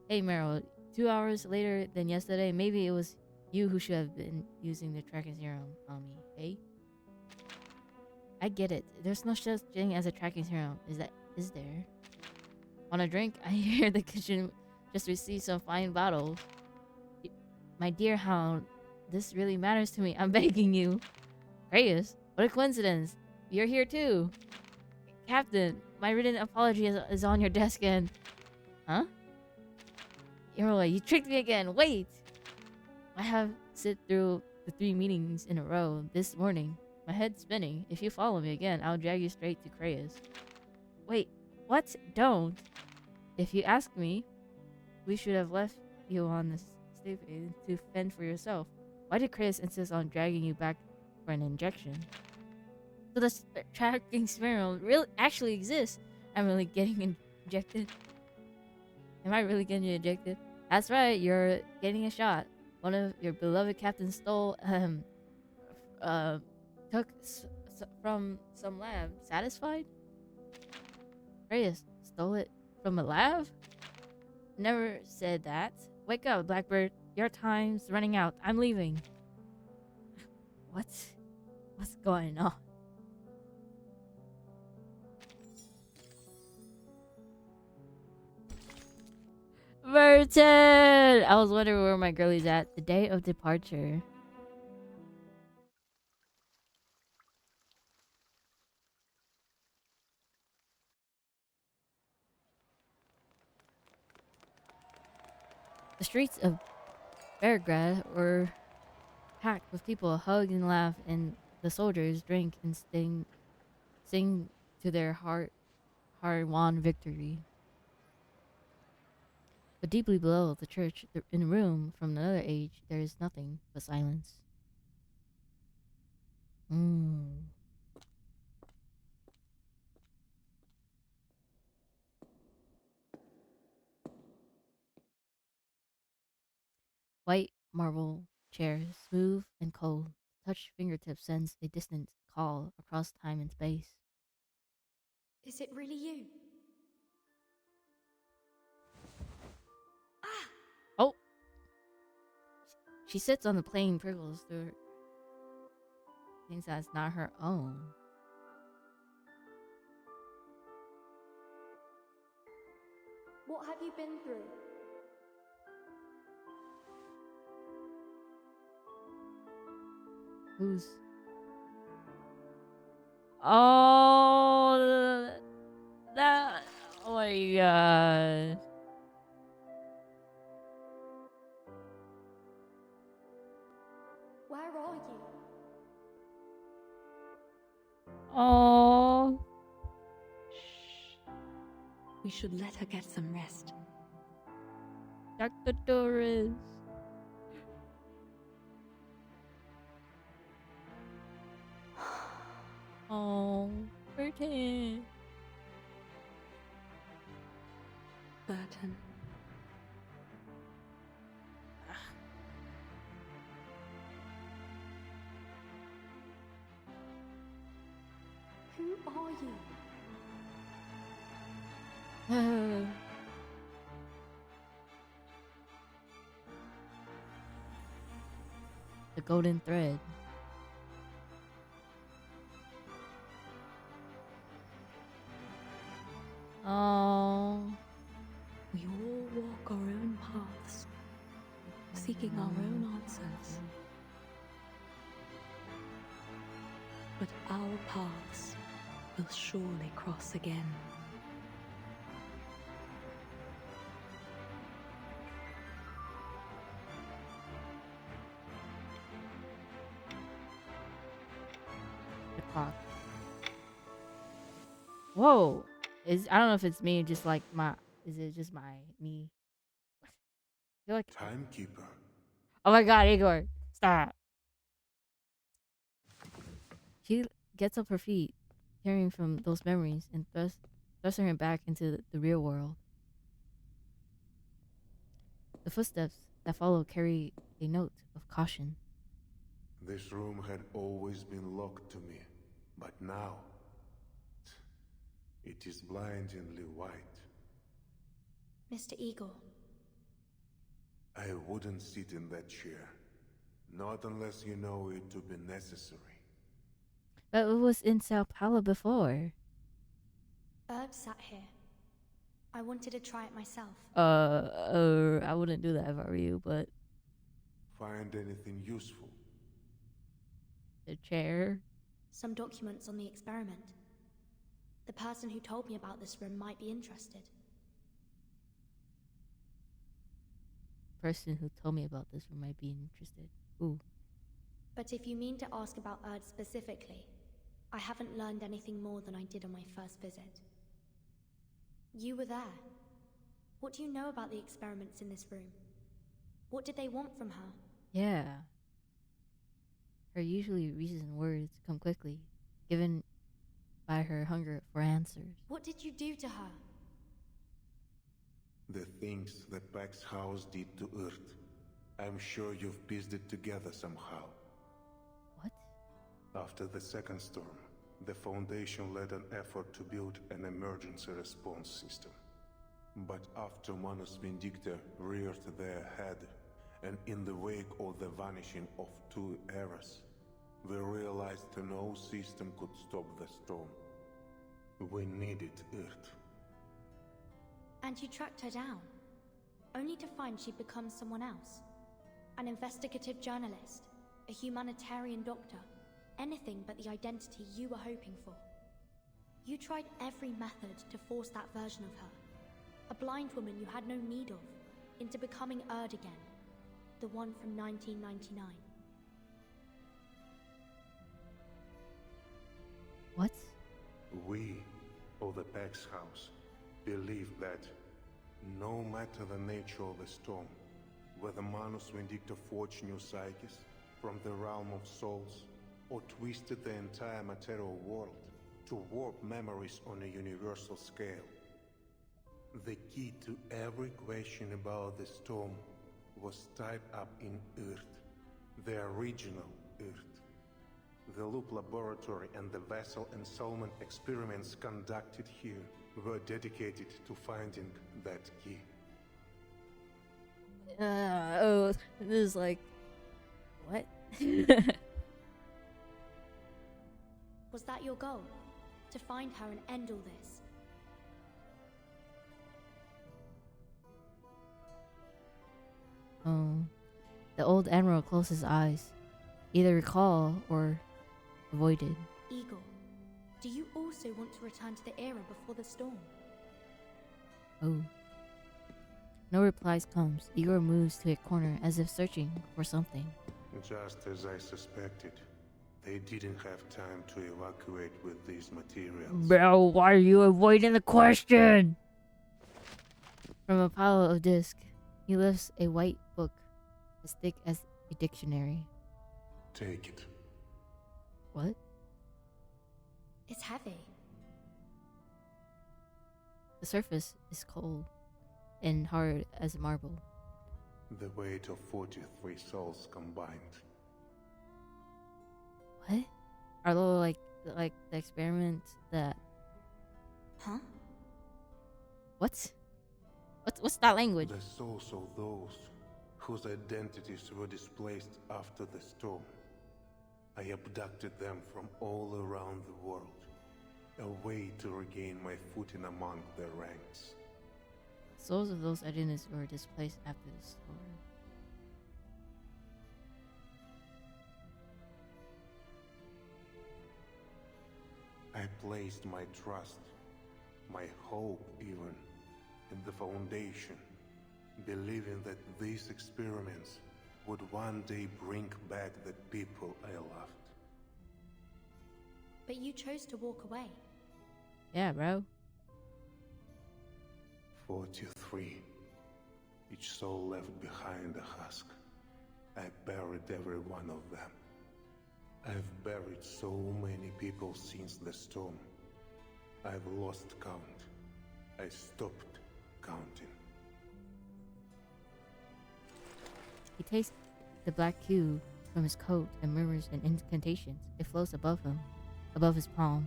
Speaker 5: Hey Meryl, 2 hours later than yesterday, maybe it was you who should have been using the tracking serum on me, hey? I get it. There's no such thing as a tracking serum, is there? Want a drink? I hear the kitchen just received some fine bottles. My dear hound, this really matters to me. I'm begging you. Reyes, what a coincidence. You're here too. Captain, my written apology is on your desk and... Huh? You tricked me again. Wait! I have sit through the 3 meetings in a row this morning. My head's spinning. If you follow me again, I'll drag you straight to Creyas. Wait, what? Don't. If you ask me, we should have left you on the station to fend for yourself. Why did Creyas insist on dragging you back for an injection? So the tracking spiral really actually exists. I'm really getting injected. Am I really getting injected? That's right, you're getting a shot. One of your beloved captains stole, took from some lab. Satisfied? Reyes stole it from a lab? Never said that. Wake up, Blackbird. Your time's running out. I'm leaving. What's going on? Merton! I was wondering where my girlie's at. The day of departure. The streets of Belgrade were packed with people hug and laugh, and the soldiers drink and sing to their hard-won victory. But deeply below the church, in a room from another age, there is nothing but silence. White marble chairs, smooth and cold. Touch fingertips sends a distant call across time and space.
Speaker 3: Is it really you?
Speaker 5: Oh! She sits on the plain prickles through her. Thinks that's not her own.
Speaker 15: What have you been through?
Speaker 5: Who's... Oh... That... Oh my god.
Speaker 15: Where are you?
Speaker 5: Oh...
Speaker 12: We should let her get some rest.
Speaker 5: Dr. Torres. Oh, Burton.
Speaker 12: Burton.
Speaker 15: Who are you?
Speaker 5: The golden thread. Oh.
Speaker 12: We all walk our own paths, seeking our own answers. But our paths will surely cross again.
Speaker 5: The clock. Whoa. I don't know if it's me, just like my. Is it just me? I feel like.
Speaker 10: Timekeeper.
Speaker 5: Oh my god, Igor. Stop. She gets up her feet, tearing from those memories and thrusting her back into the real world. The footsteps that follow carry a note of caution.
Speaker 10: This room had always been locked to me, but now it is blindingly white.
Speaker 13: Mr. Eagle.
Speaker 10: I wouldn't sit in that chair. Not unless you know it to be necessary.
Speaker 5: But it was in Sao Paulo before.
Speaker 13: Erd sat here. I wanted to try it myself.
Speaker 5: I wouldn't do that if I were you, but...
Speaker 10: Find anything useful?
Speaker 5: The chair?
Speaker 13: Some documents on the experiment. The person who told me about this room might be interested.
Speaker 5: Person who told me about this room might be interested. Ooh.
Speaker 13: But if you mean to ask about Erd specifically, I haven't learned anything more than I did on my first visit. You were there. What do you know about the experiments in this room? What did they want from her?
Speaker 5: Yeah. Her usually reasoned words come quickly, given by her hunger for answers.
Speaker 13: What did you do to her?
Speaker 10: The things that Pax House did to Earth. I'm sure you've pieced it together somehow.
Speaker 5: What?
Speaker 10: After the second storm, the Foundation led an effort to build an emergency response system. But after Manus Vindicta reared their head, and in the wake of the vanishing of two eras, we realized no system could stop the storm. We needed Earth.
Speaker 13: And you tracked her down, only to find she'd become someone else. An investigative journalist, a humanitarian doctor, anything but the identity you were hoping for. You tried every method to force that version of her, a blind woman you had no need of, into becoming Erd again, the one from 1999.
Speaker 5: What?
Speaker 10: We, or the Pax House, believe that no matter the nature of the storm, whether Manus Vindicta forged new psyches from the realm of souls, or twisted the entire material world to warp memories on a universal scale, the key to every question about the storm was tied up in Earth, the original Earth. The Loop Laboratory and the vessel ensoulment experiments conducted here were dedicated to finding that key.
Speaker 5: Oh, this is like... What?
Speaker 13: Was that your goal? To find her and end all this?
Speaker 5: Oh. The old admiral closed his eyes, either recall or avoided.
Speaker 13: Eagle, do you also want to return to the era before the storm?
Speaker 5: Oh. No replies comes. Igor moves to a corner as if searching for something.
Speaker 10: Just as I suspected, they didn't have time to evacuate with these materials.
Speaker 5: Bro, why are you avoiding the question? From a pile of discs, he lifts a white book as thick as a dictionary.
Speaker 10: Take it.
Speaker 5: What?
Speaker 13: It's heavy.
Speaker 5: The surface is cold and hard as marble.
Speaker 10: The weight of 43 souls combined.
Speaker 5: What? Our little like the experiment that.
Speaker 13: Huh?
Speaker 5: What? What's that language?
Speaker 10: The souls of those whose identities were displaced after the storm. I abducted them from all around the world. A way to regain my footing among their ranks.
Speaker 5: Souls of those identities were displaced after the storm.
Speaker 10: I placed my trust, my hope even, in the Foundation, believing that these experiments would one day bring back the people I loved.
Speaker 13: But you chose to walk away.
Speaker 5: Yeah, bro.
Speaker 10: 43. Each soul left behind a husk. I buried every one of them. I've buried so many people since the storm. I've lost count. I stopped counting.
Speaker 5: He takes the black cube from his coat and murmurs an incantation. It floats above him, above his palm.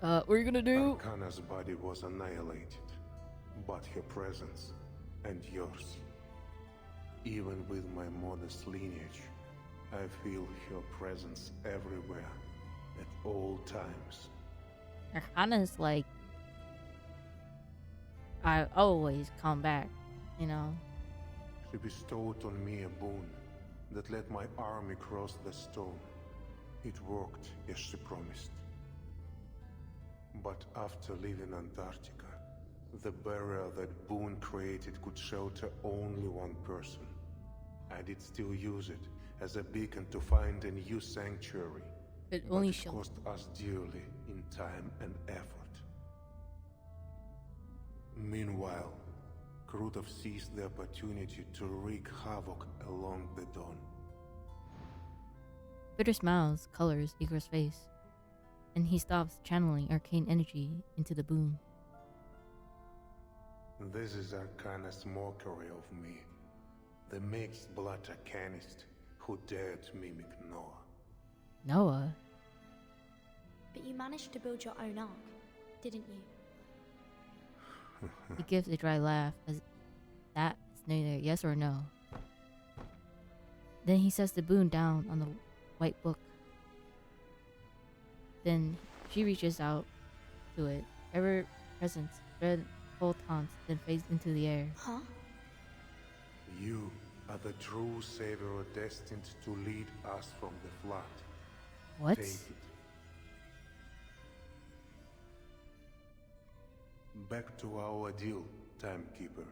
Speaker 5: What are you gonna do?
Speaker 10: Arcana's body was annihilated, but her presence and yours. Even with my modest lineage, I feel her presence everywhere, at all times.
Speaker 5: Arcana's like, I always come back, you know.
Speaker 10: She bestowed on me a boon that let my army cross the storm. It worked as she promised. But after leaving Antarctica, the barrier that Boone created could shelter only one person. I did still use it as a beacon to find a new sanctuary.
Speaker 5: It
Speaker 10: cost us dearly in time and effort. Meanwhile, Krutov seized the opportunity to wreak havoc along the dawn.
Speaker 5: Bitter smiles colors Igor's face, and he stops channeling arcane energy into the boom.
Speaker 10: This is Arcana's mockery of me, the mixed blood arcanist who dared to mimic Noah.
Speaker 5: Noah?
Speaker 13: But you managed to build your own ark, didn't you?
Speaker 5: He gives a dry laugh as that is neither yes or no. Then he sets the boon down on the white book. Then she reaches out to it. Ever present red photons then fades into the air.
Speaker 13: Huh?
Speaker 10: You are the true savior destined to lead us from the flood.
Speaker 5: What?
Speaker 10: Take it. Back to our deal, Timekeeper.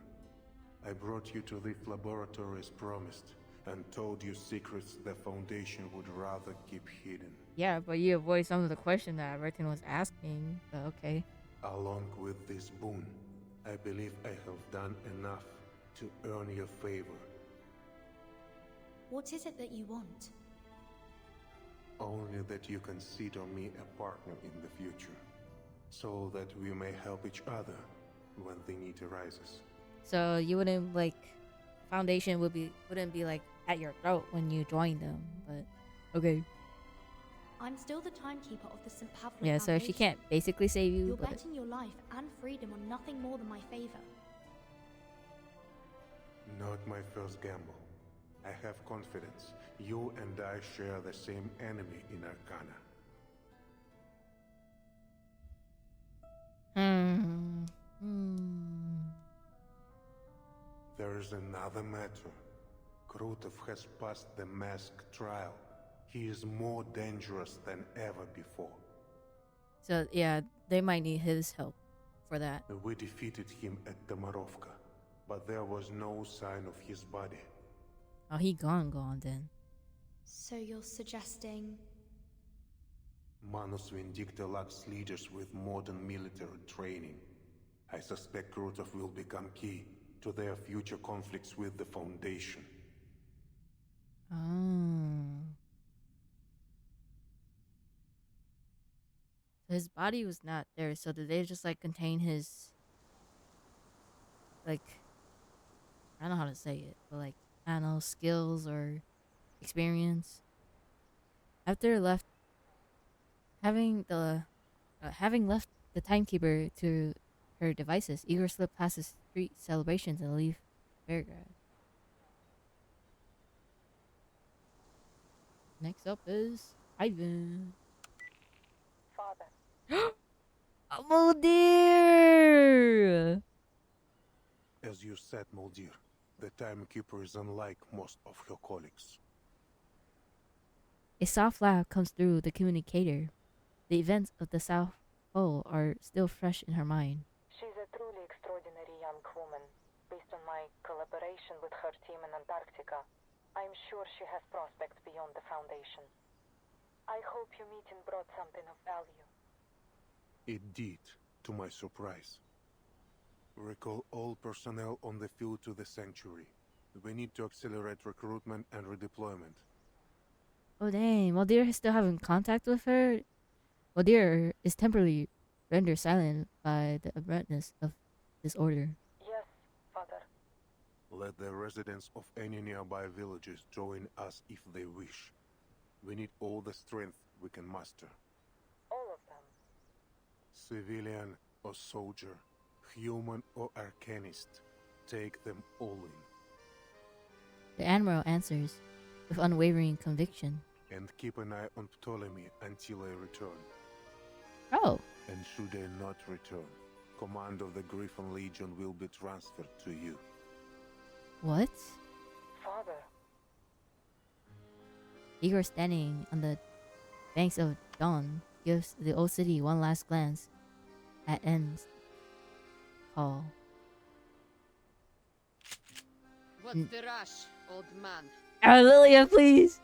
Speaker 10: I brought you to this laboratory as promised, and told you secrets the Foundation would rather keep hidden.
Speaker 5: Yeah, but you avoid some of the questions that Bertin was asking, but okay.
Speaker 10: Along with this boon, I believe I have done enough to earn your favor.
Speaker 13: What is it that you want?
Speaker 10: Only that you consider me a partner in the future, so that we may help each other when the need arises.
Speaker 5: So you wouldn't like Foundation wouldn't be like at your throat when you join them, but okay.
Speaker 13: I'm still the timekeeper of the St. Pavlov
Speaker 5: Yeah, so
Speaker 13: Foundation.
Speaker 5: she can't basically save you,
Speaker 13: You're
Speaker 5: but
Speaker 13: betting your life and freedom on nothing more than my favor.
Speaker 10: Not my first gamble. I have confidence. You and I share the same enemy in Arcana. There is another matter. Krutov has passed the mask trial. He is more dangerous than ever before.
Speaker 5: So yeah, they might need his help for that.
Speaker 10: We defeated him at Damarovka, but there was no sign of his body.
Speaker 5: Oh, he gone then.
Speaker 13: So you're suggesting...
Speaker 10: Manus Vindicta lacks leaders with modern military training. I suspect Krutov will become key to their future conflicts with the Foundation.
Speaker 5: Oh. His body was not there, so did they just like contain his, like, I don't know how to say it, but like, I don't know, skills or experience? After left, having left the timekeeper to her devices, Igor slipped past the street celebrations and leave Belgrade. Next up is Ivan.
Speaker 9: Father.
Speaker 5: Moldir!
Speaker 10: As you said, Moldir, the Timekeeper is unlike most of her colleagues.
Speaker 5: A soft laugh comes through the communicator. The events of the South Pole are still fresh in her mind.
Speaker 18: She's a truly extraordinary young woman. Based on my collaboration with her team in Antarctica, I'm sure she has prospects beyond the Foundation. I hope your meeting brought something of value.
Speaker 10: It did, to my surprise. Recall all personnel on the field to the Sanctuary. We need to accelerate recruitment and redeployment.
Speaker 5: Oh dang, Moldir is still having contact with her? Moldir is temporarily rendered silent by the abruptness of this order.
Speaker 18: Yes, Father.
Speaker 10: Let the residents of any nearby villages join us if they wish. We need all the strength we can muster.
Speaker 18: All of them?
Speaker 10: Civilian or soldier, human or arcanist, take them all in.
Speaker 5: The Admiral answers with unwavering conviction.
Speaker 10: And keep an eye on Ptolemy until I return.
Speaker 5: Oh.
Speaker 10: And should I not return, command of the Griffin Legion will be transferred to you.
Speaker 5: What?
Speaker 18: Father.
Speaker 5: Igor, standing on the banks of Don, gives the old city one last glance at N's call.
Speaker 2: What's the rush, old man?
Speaker 5: Lilia, please!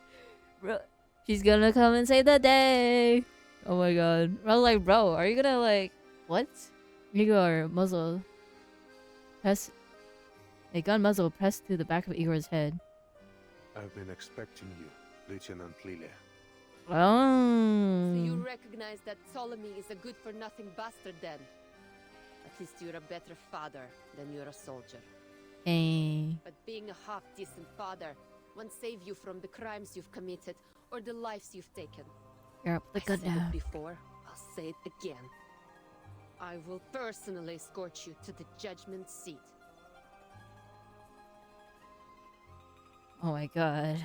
Speaker 5: Bro, she's gonna come and save the day! Oh my god. I was like, bro, are you gonna like... What? Igor, muzzle. Press... A gun muzzle pressed to the back of Igor's head.
Speaker 10: I've been expecting you, Lieutenant Lilia.
Speaker 5: Oh.
Speaker 2: So you recognize that Ptolemy is a good-for-nothing bastard then? At least you're a better father than you're a soldier.
Speaker 5: Hey.
Speaker 2: But being a half-decent father won't save you from the crimes you've committed or the lives you've taken.
Speaker 5: You're up the good
Speaker 2: I said
Speaker 5: now.
Speaker 2: it before, I'll say it again. I will personally escort you to the judgment seat.
Speaker 5: Oh my god.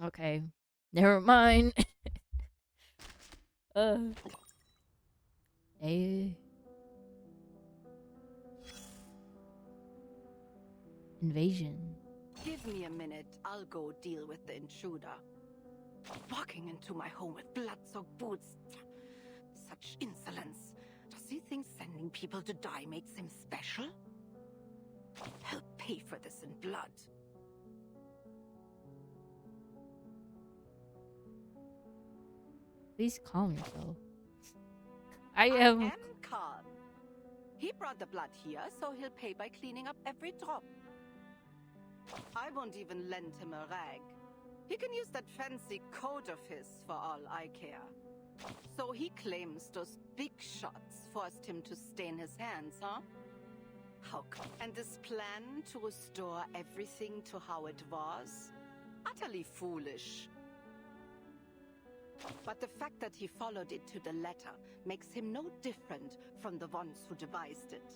Speaker 5: Okay. Never mind. Hey. Invasion.
Speaker 7: Give me a minute. I'll go deal with the intruder. Walking into my home with blood-soaked boots. Such insolence. Does he think sending people to die makes him special? He'll pay for this in blood.
Speaker 5: Please calm yourself. I am
Speaker 7: calm. He brought the blood here, so he'll pay by cleaning up every drop. I won't even lend him a rag. He can use that fancy coat of his for all I care. So he claims those big shots forced him to stain his hands, huh? How come? And this plan to restore everything to how it was? Utterly foolish. But the fact that he followed it to the letter makes him no different from the ones who devised it.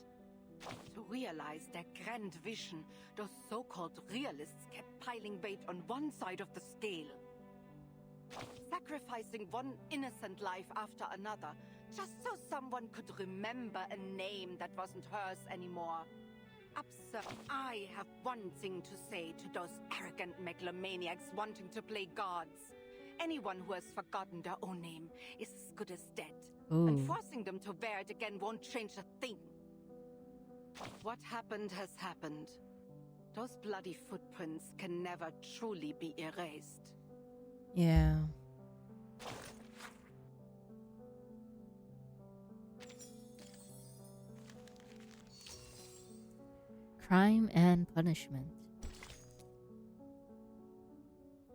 Speaker 7: To realize their grand vision, those so-called realists kept piling weight on one side of the scale. Sacrificing one innocent life after another, just so someone could remember a name that wasn't hers anymore. Absurd. I have one thing to say to those arrogant megalomaniacs wanting to play gods. Anyone who has forgotten their own name is as good as dead.
Speaker 5: Ooh.
Speaker 7: And forcing them to wear it again won't change a thing. What happened has happened. Those bloody footprints can never truly be erased.
Speaker 5: Yeah. Crime and punishment.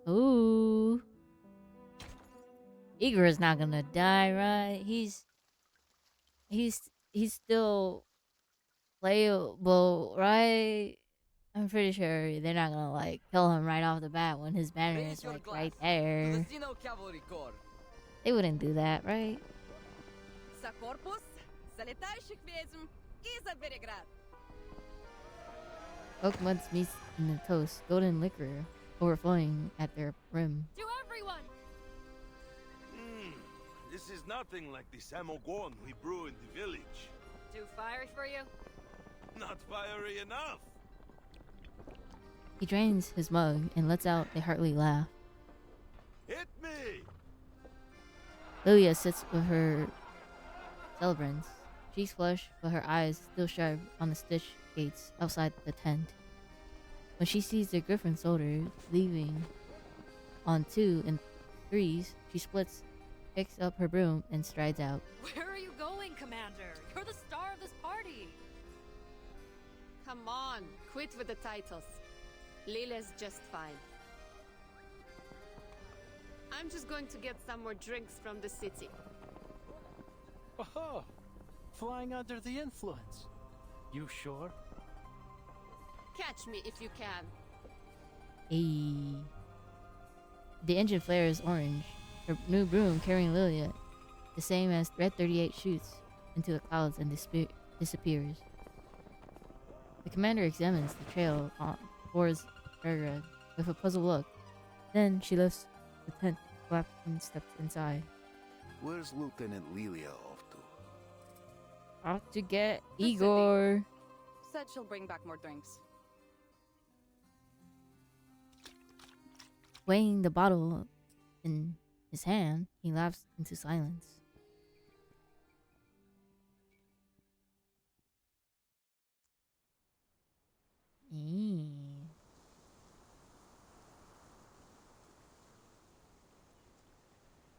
Speaker 5: Ooh. Igor is not gonna die, right? He's still playable, right? I'm pretty sure they're not gonna like kill him right off the bat when his banner is like right there. They wouldn't do that, right? Oakmud's meats in the toast, golden liquor overflowing at their rim.
Speaker 2: To everyone!
Speaker 14: This is nothing like the samogon we brew in the village.
Speaker 2: Too fiery for you?
Speaker 14: Not fiery enough.
Speaker 5: He drains his mug and lets out a hearty laugh.
Speaker 14: Hit me!
Speaker 5: Lilia sits with her celebrants, cheeks flushed but her eyes still sharp on the stitch gates outside the tent. When she sees the griffin soldiers leaving on 2 and 3s, she splits, picks up her broom, and strides out.
Speaker 2: Where are you going, Commander? You're the star of this party. Come on, quit with the titles. Lila's just fine. I'm just going to get some more drinks from the city.
Speaker 6: Oh, flying under the influence. You sure?
Speaker 2: Catch me if you can.
Speaker 5: Ayy. The engine flare is orange. Her new broom carrying Lilia, the same as Red 38, shoots into the clouds and disappears. The commander examines the trail towards Belgrade with a puzzled look. Then she lifts the tent flap and steps inside.
Speaker 14: Where's Lieutenant Lilia off to?
Speaker 5: Off to get Igor.
Speaker 19: Said she'll bring back more drinks.
Speaker 5: Weighing the bottle in his hand, he laughs into silence.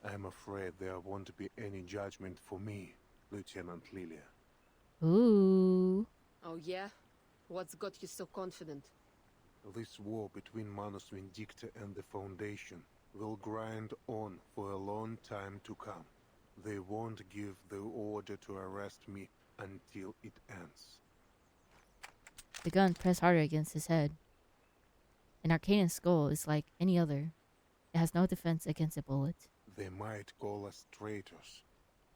Speaker 10: I'm afraid there won't be any judgment for me, Lieutenant Lilia.
Speaker 5: Ooh.
Speaker 2: Oh yeah? What's got you so confident?
Speaker 10: This war between Manus Vindicta and the Foundation will grind on for a long time to come. They won't give the order to arrest me until it ends.
Speaker 5: The gun pressed harder against his head. An Arcanian skull is like any other. It has no defense against a bullet.
Speaker 10: They might call us traitors,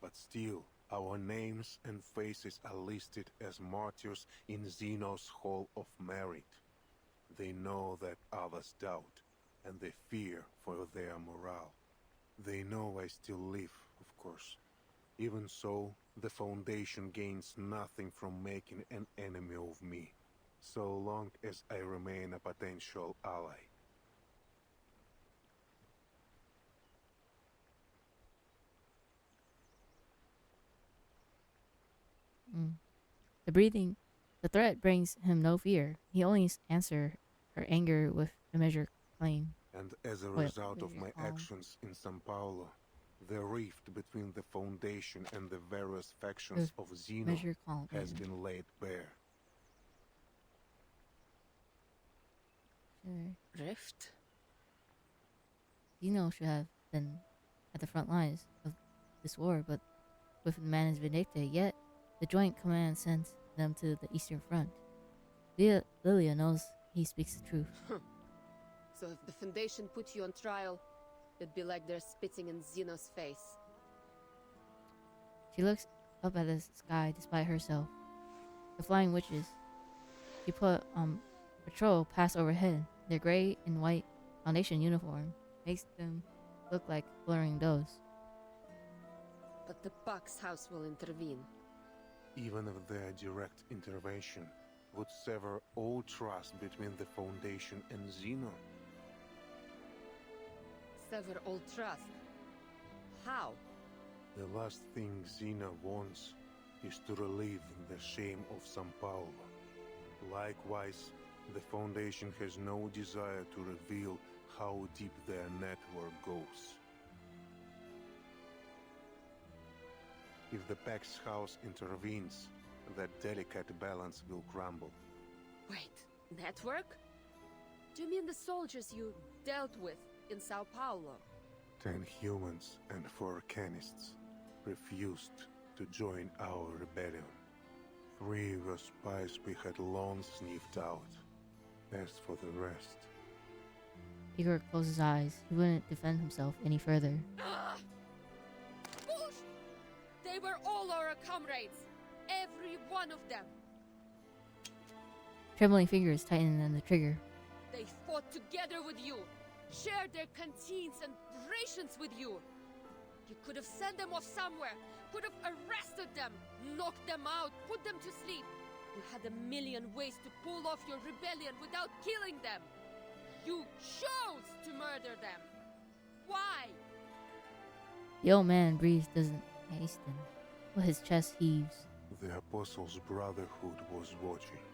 Speaker 10: but still, our names and faces are listed as martyrs in Zeno's Hall of Merit. They know that others doubt, and they fear for their morale. They know I still live, of course. Even so, the Foundation gains nothing from making an enemy of me, so long as I remain a potential ally.
Speaker 5: The threat brings him no fear. He only answers her anger with a measured claim.
Speaker 10: And as a result of my actions in São Paulo, the rift between the Foundation and the various factions of Zeno has been laid bare.
Speaker 2: Rift?
Speaker 5: Zeno should have been at the front lines of this war, but with the Manus Vindicta, yet the Joint Command sends them to the Eastern Front. Lilia knows he speaks the truth.
Speaker 2: So if the Foundation put you on trial, it'd be like they're spitting in Zeno's face.
Speaker 5: She looks up at the sky despite herself. The flying witches she put on patrol pass overhead. Their gray and white Foundation uniform makes them look like fluttering doves.
Speaker 2: But the Buck's house will intervene.
Speaker 10: Even if their direct intervention would sever all trust between the Foundation and Zeno.
Speaker 2: Sever all trust? How?
Speaker 10: The last thing Zeno wants is to relieve the shame of São Paulo. Likewise, the Foundation has no desire to reveal how deep their network goes. If the Pax House intervenes, that delicate balance will crumble.
Speaker 2: network? Do you mean the soldiers you dealt with in Sao Paulo?
Speaker 10: 10 humans and 4 canists refused to join our rebellion. 3 were spies we had long sniffed out. As for the rest...
Speaker 5: Igor closed his eyes. He wouldn't defend himself any further.
Speaker 2: Bush! They were all our comrades. Every one of them.
Speaker 5: Trembling fingers tightened on the trigger.
Speaker 2: They fought together with you, shared their canteens and rations with you. You could have sent them off somewhere, could have arrested them, knocked them out, put them to sleep. You had a million ways to pull off your rebellion without killing them. You chose to murder them. Why?
Speaker 5: The old man breathes doesn't hasten, while his chest heaves.
Speaker 10: The Apostles' Brotherhood was watching.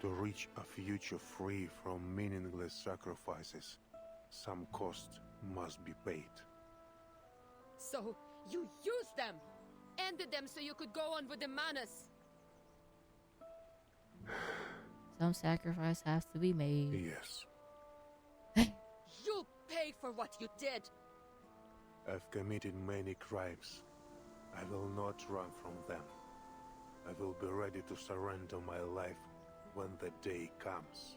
Speaker 10: To reach a future free from meaningless sacrifices, some cost must be paid.
Speaker 2: So you used them, ended them so you could go on with the Manus.
Speaker 5: Some sacrifice has to be made.
Speaker 10: Yes.
Speaker 2: You'll pay for what you did.
Speaker 10: I've committed many crimes. I will not run from them. I will be ready to surrender my life when the day comes.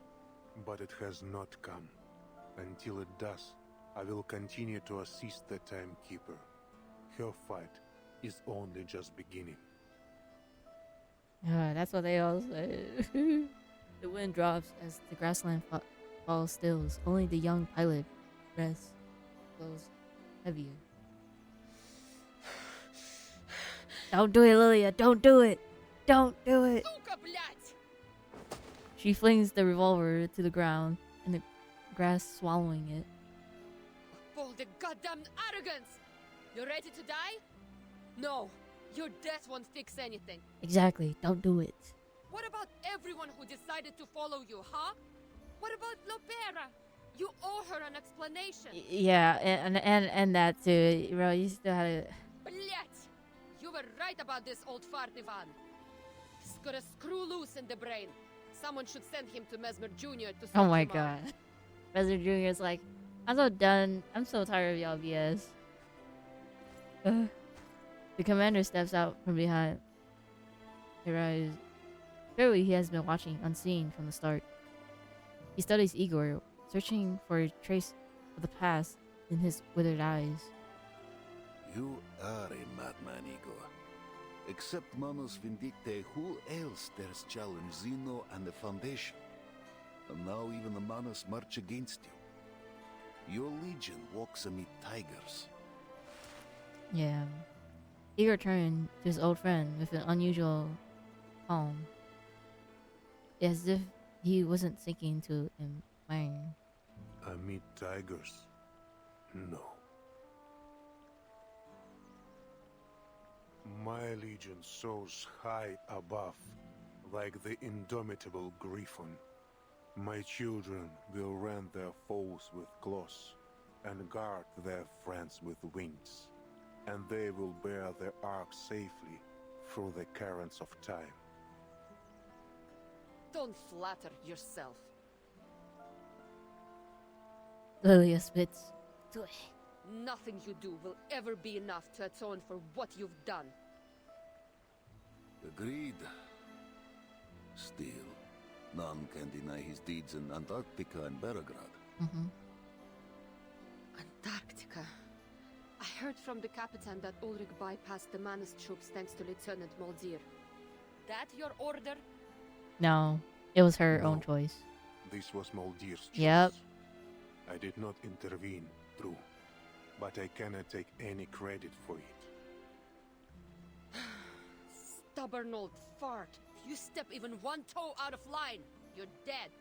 Speaker 10: But it has not come. Until it does, I will continue to assist the Timekeeper. Her fight is only just beginning.
Speaker 5: That's what they all say. The wind drops as the grassland falls stills. Only the young pilot rests, blows heavier. Don't do it, Lilia. Don't do it. Don't do it. She flings the revolver to the ground, and the grass swallowing it.
Speaker 2: All the goddamn arrogance! You ready to die? No, your death won't fix anything.
Speaker 5: Exactly. Don't do it.
Speaker 2: What about everyone who decided to follow you, huh? What about Lopera? You owe her an explanation.
Speaker 5: Yeah, and that too. Bro, you still had to...
Speaker 2: Blять! You were right about this old fart Ivan. He's got a screw loose in the brain. Someone should send him to Mesmer Jr. to sort
Speaker 5: Oh my
Speaker 2: him out.
Speaker 5: god. Mesmer Jr. is like, I'm so done. I'm so tired of y'all BS. The commander steps out from behind. He rises. Clearly, he has been watching unseen from the start. He studies Igor, searching for a trace of the past in his withered eyes.
Speaker 20: You are a madman, Igor. Except Manus Vindicte, who else dares challenge Zeno and the Foundation? And now even the Manus march against you. Your legion walks amid tigers.
Speaker 5: Yeah. Igor turned to his old friend with an unusual calm, as if he wasn't sinking to admire.
Speaker 10: Amid tigers? No. My legion soars high above, like the indomitable griffin. My children will rend their foes with claws, and guard their friends with wings, and they will bear their ark safely through the currents of time.
Speaker 2: Don't flatter yourself.
Speaker 5: Lilia spits.
Speaker 2: Nothing you do will ever be enough to atone for what you've done.
Speaker 20: Agreed. Still, none can deny his deeds in Antarctica and Belgrade.
Speaker 2: Antarctica. I heard from the Capitan that Ulrich bypassed the Manus troops thanks to Lieutenant Moldir. That your order?
Speaker 5: No, it was her own choice.
Speaker 10: This was Moldir's choice.
Speaker 5: Yep.
Speaker 10: I did not intervene, true, but I cannot take any credit for it.
Speaker 2: Stubborn old fart. If you step even one toe out of line, you're dead.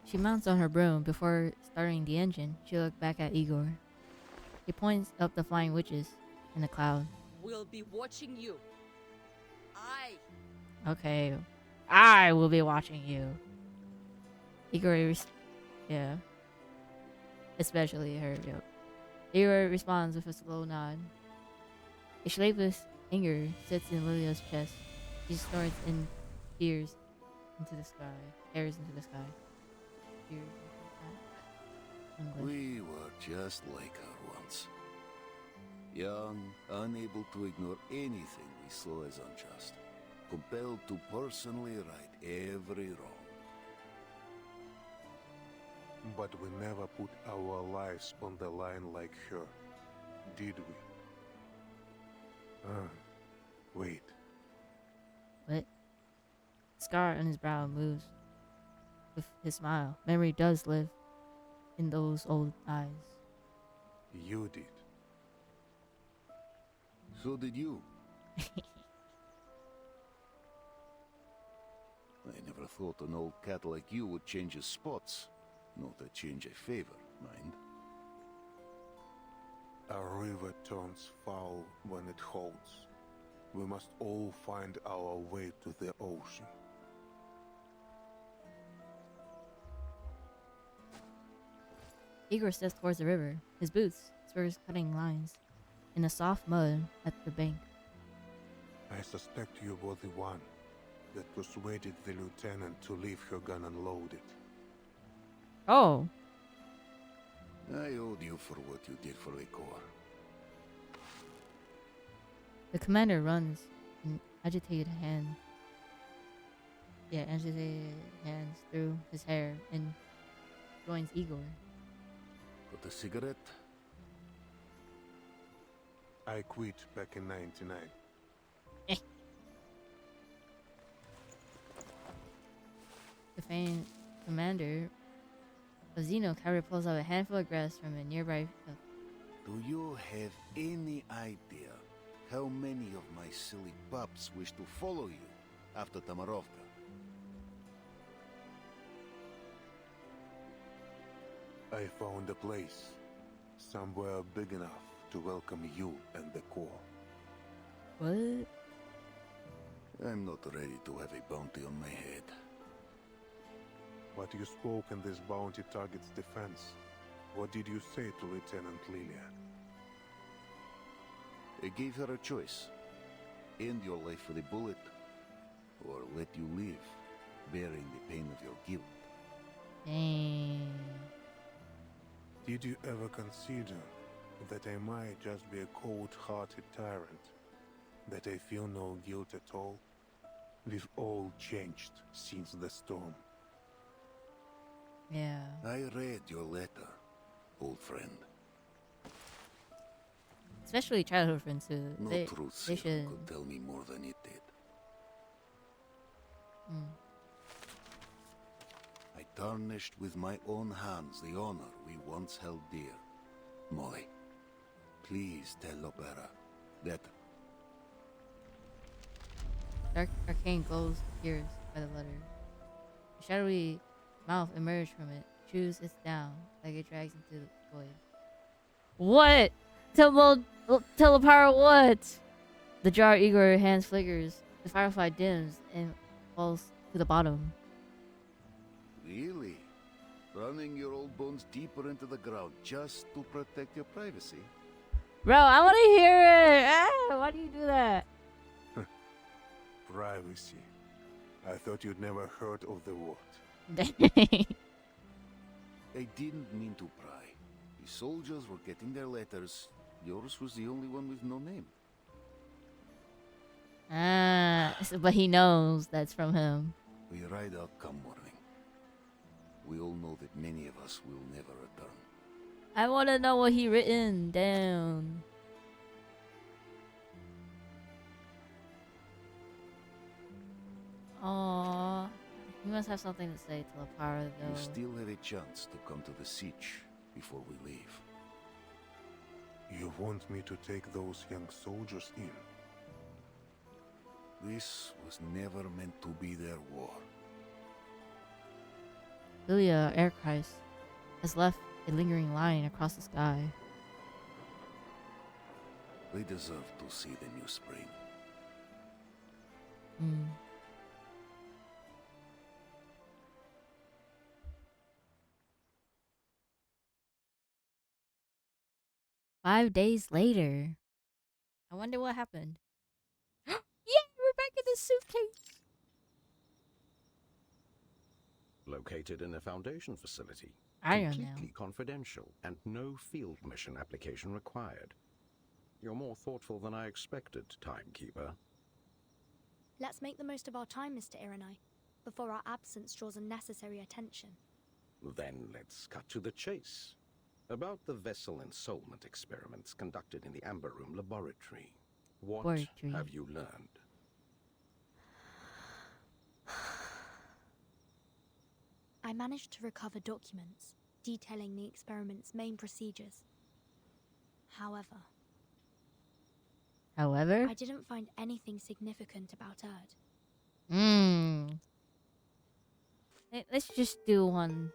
Speaker 5: She mounts on her broom. Before starting the engine, she looked back at Igor. He points up the flying witches in the cloud.
Speaker 2: We'll be watching you.
Speaker 5: Okay, I will be watching you. Igor, yeah. Especially her, yep. Igor responds with a slow nod. A shapeless anger sits in Lilia's chest. She snorts and peers into the sky. Stares into the sky. Peers into the sky. English.
Speaker 20: We were just like her once. Young, unable to ignore anything we saw as unjust. Compelled to personally right every wrong.
Speaker 10: But we never put our lives on the line like her, did we? Wait.
Speaker 5: What? Scar on his brow moves with his smile. Memory does live in those old eyes.
Speaker 10: You did.
Speaker 20: So did you. I never thought an old cat like you would change his spots. Not a change I favor, mind.
Speaker 10: A river turns foul when it holds. We must all find our way to the ocean.
Speaker 5: Igor steps towards the river, his boots, spurs cutting lines in the soft mud at the bank.
Speaker 10: I suspect you were the one that persuaded the lieutenant to leave her gun unloaded.
Speaker 5: Oh.
Speaker 20: I owed you for what you did for the Corps.
Speaker 5: The commander runs an agitated hand. Agitated hands through his hair and joins Igor.
Speaker 20: Got a cigarette?
Speaker 10: I quit back in '99.
Speaker 5: The faint commander of Xeno Kyrie pulls out a handful of grass from a nearby cliff.
Speaker 20: Do you have any idea how many of my silly pups wish to follow you after Tamarovka?
Speaker 10: I found a place, somewhere big enough to welcome you and the Corps.
Speaker 5: What?
Speaker 20: I'm not ready to have a bounty on my head.
Speaker 10: But you spoke in this bounty target's defense. What did you say to Lieutenant Lilia?
Speaker 20: I gave her a choice. End your life with a bullet, or let you live, bearing the pain of your guilt.
Speaker 5: Dang.
Speaker 10: Did you ever consider that I might just be a cold-hearted tyrant? That I feel no guilt at all? We've all changed since the storm.
Speaker 5: Yeah.
Speaker 20: I read your letter, old friend.
Speaker 5: Especially childhood friends too.
Speaker 20: No
Speaker 5: They
Speaker 20: truth
Speaker 5: should.
Speaker 20: could tell me more than it did. I tarnished with my own hands the honor we once held dear. Molly, please tell Opera that...
Speaker 5: Dark arcane glows appears by the letter. A shadowy mouth emerges from it, chews its down like it drags into the void. What? Telepara what? The jar Igor hands flickers, the firefly dims and falls to the bottom.
Speaker 20: Really? Running your old bones deeper into the ground just to protect your privacy?
Speaker 5: Bro, I want to hear it! Ah, why do you do that?
Speaker 10: Privacy. I thought you'd never heard of the word.
Speaker 20: I didn't mean to pry. The soldiers were getting their letters. Yours was the only one with no name.
Speaker 5: But he knows that's from him.
Speaker 20: We ride out come morning. We all know that many of us will never return.
Speaker 5: I want to know what he written down. Aww. He must have something to say to Lepara, though.
Speaker 20: You still have a chance to come to the siege before we leave.
Speaker 10: You want me to take those young soldiers in?
Speaker 20: This was never meant to be their war.
Speaker 5: Lilia Ehrkreis has left a lingering line across the sky.
Speaker 20: They deserve to see the new spring.
Speaker 5: 5 days later. I wonder what happened. Yeah, we're back Look at this suitcase.
Speaker 2: Located in a Foundation facility.
Speaker 5: I don't know.
Speaker 2: Completely confidential and no field mission application required. You're more thoughtful than I expected, Timekeeper.
Speaker 13: Let's make the most of our time, Mr. Ironai, before our absence draws unnecessary attention.
Speaker 2: Then let's cut to the chase. About the vessel ensoulment experiments conducted in the Amber Room laboratory. What have you learned?
Speaker 13: I managed to recover documents detailing the experiment's main procedures. However, I didn't find anything significant about Erd.
Speaker 5: Let's just do one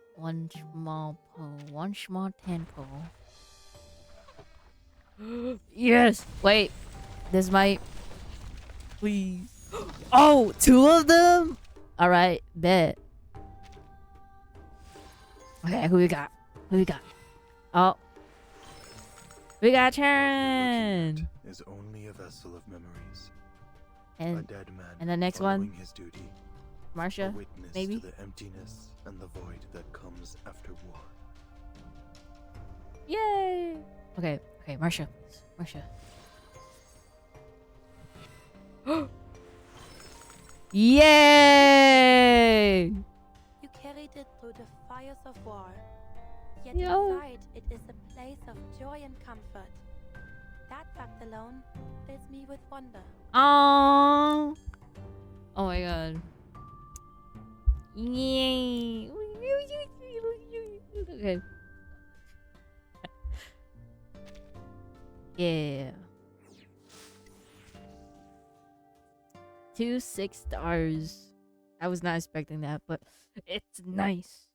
Speaker 5: small pull, one small tadpole. Yes. Wait. This might. Please. Oh, 2 of them. All right. Bet. Okay. Who we got? Who we got? Oh. We got Charon.
Speaker 10: Is only a vessel of memories.
Speaker 5: And
Speaker 10: a dead man
Speaker 5: and the next one.
Speaker 10: following his duty.
Speaker 5: Marcia,
Speaker 10: a witness
Speaker 5: maybe?
Speaker 10: to the emptiness and the void that comes after war.
Speaker 5: Yay! Okay, Marcia, please. Marcia. Yay!
Speaker 16: You carried it through the fires of war. Yet
Speaker 5: Yo.
Speaker 16: inside it is a place of joy and comfort. That fact alone fills me with wonder.
Speaker 5: Oh my god. Yay. Okay. Yeah. 2 6 stars. I was not expecting that, but it's nice.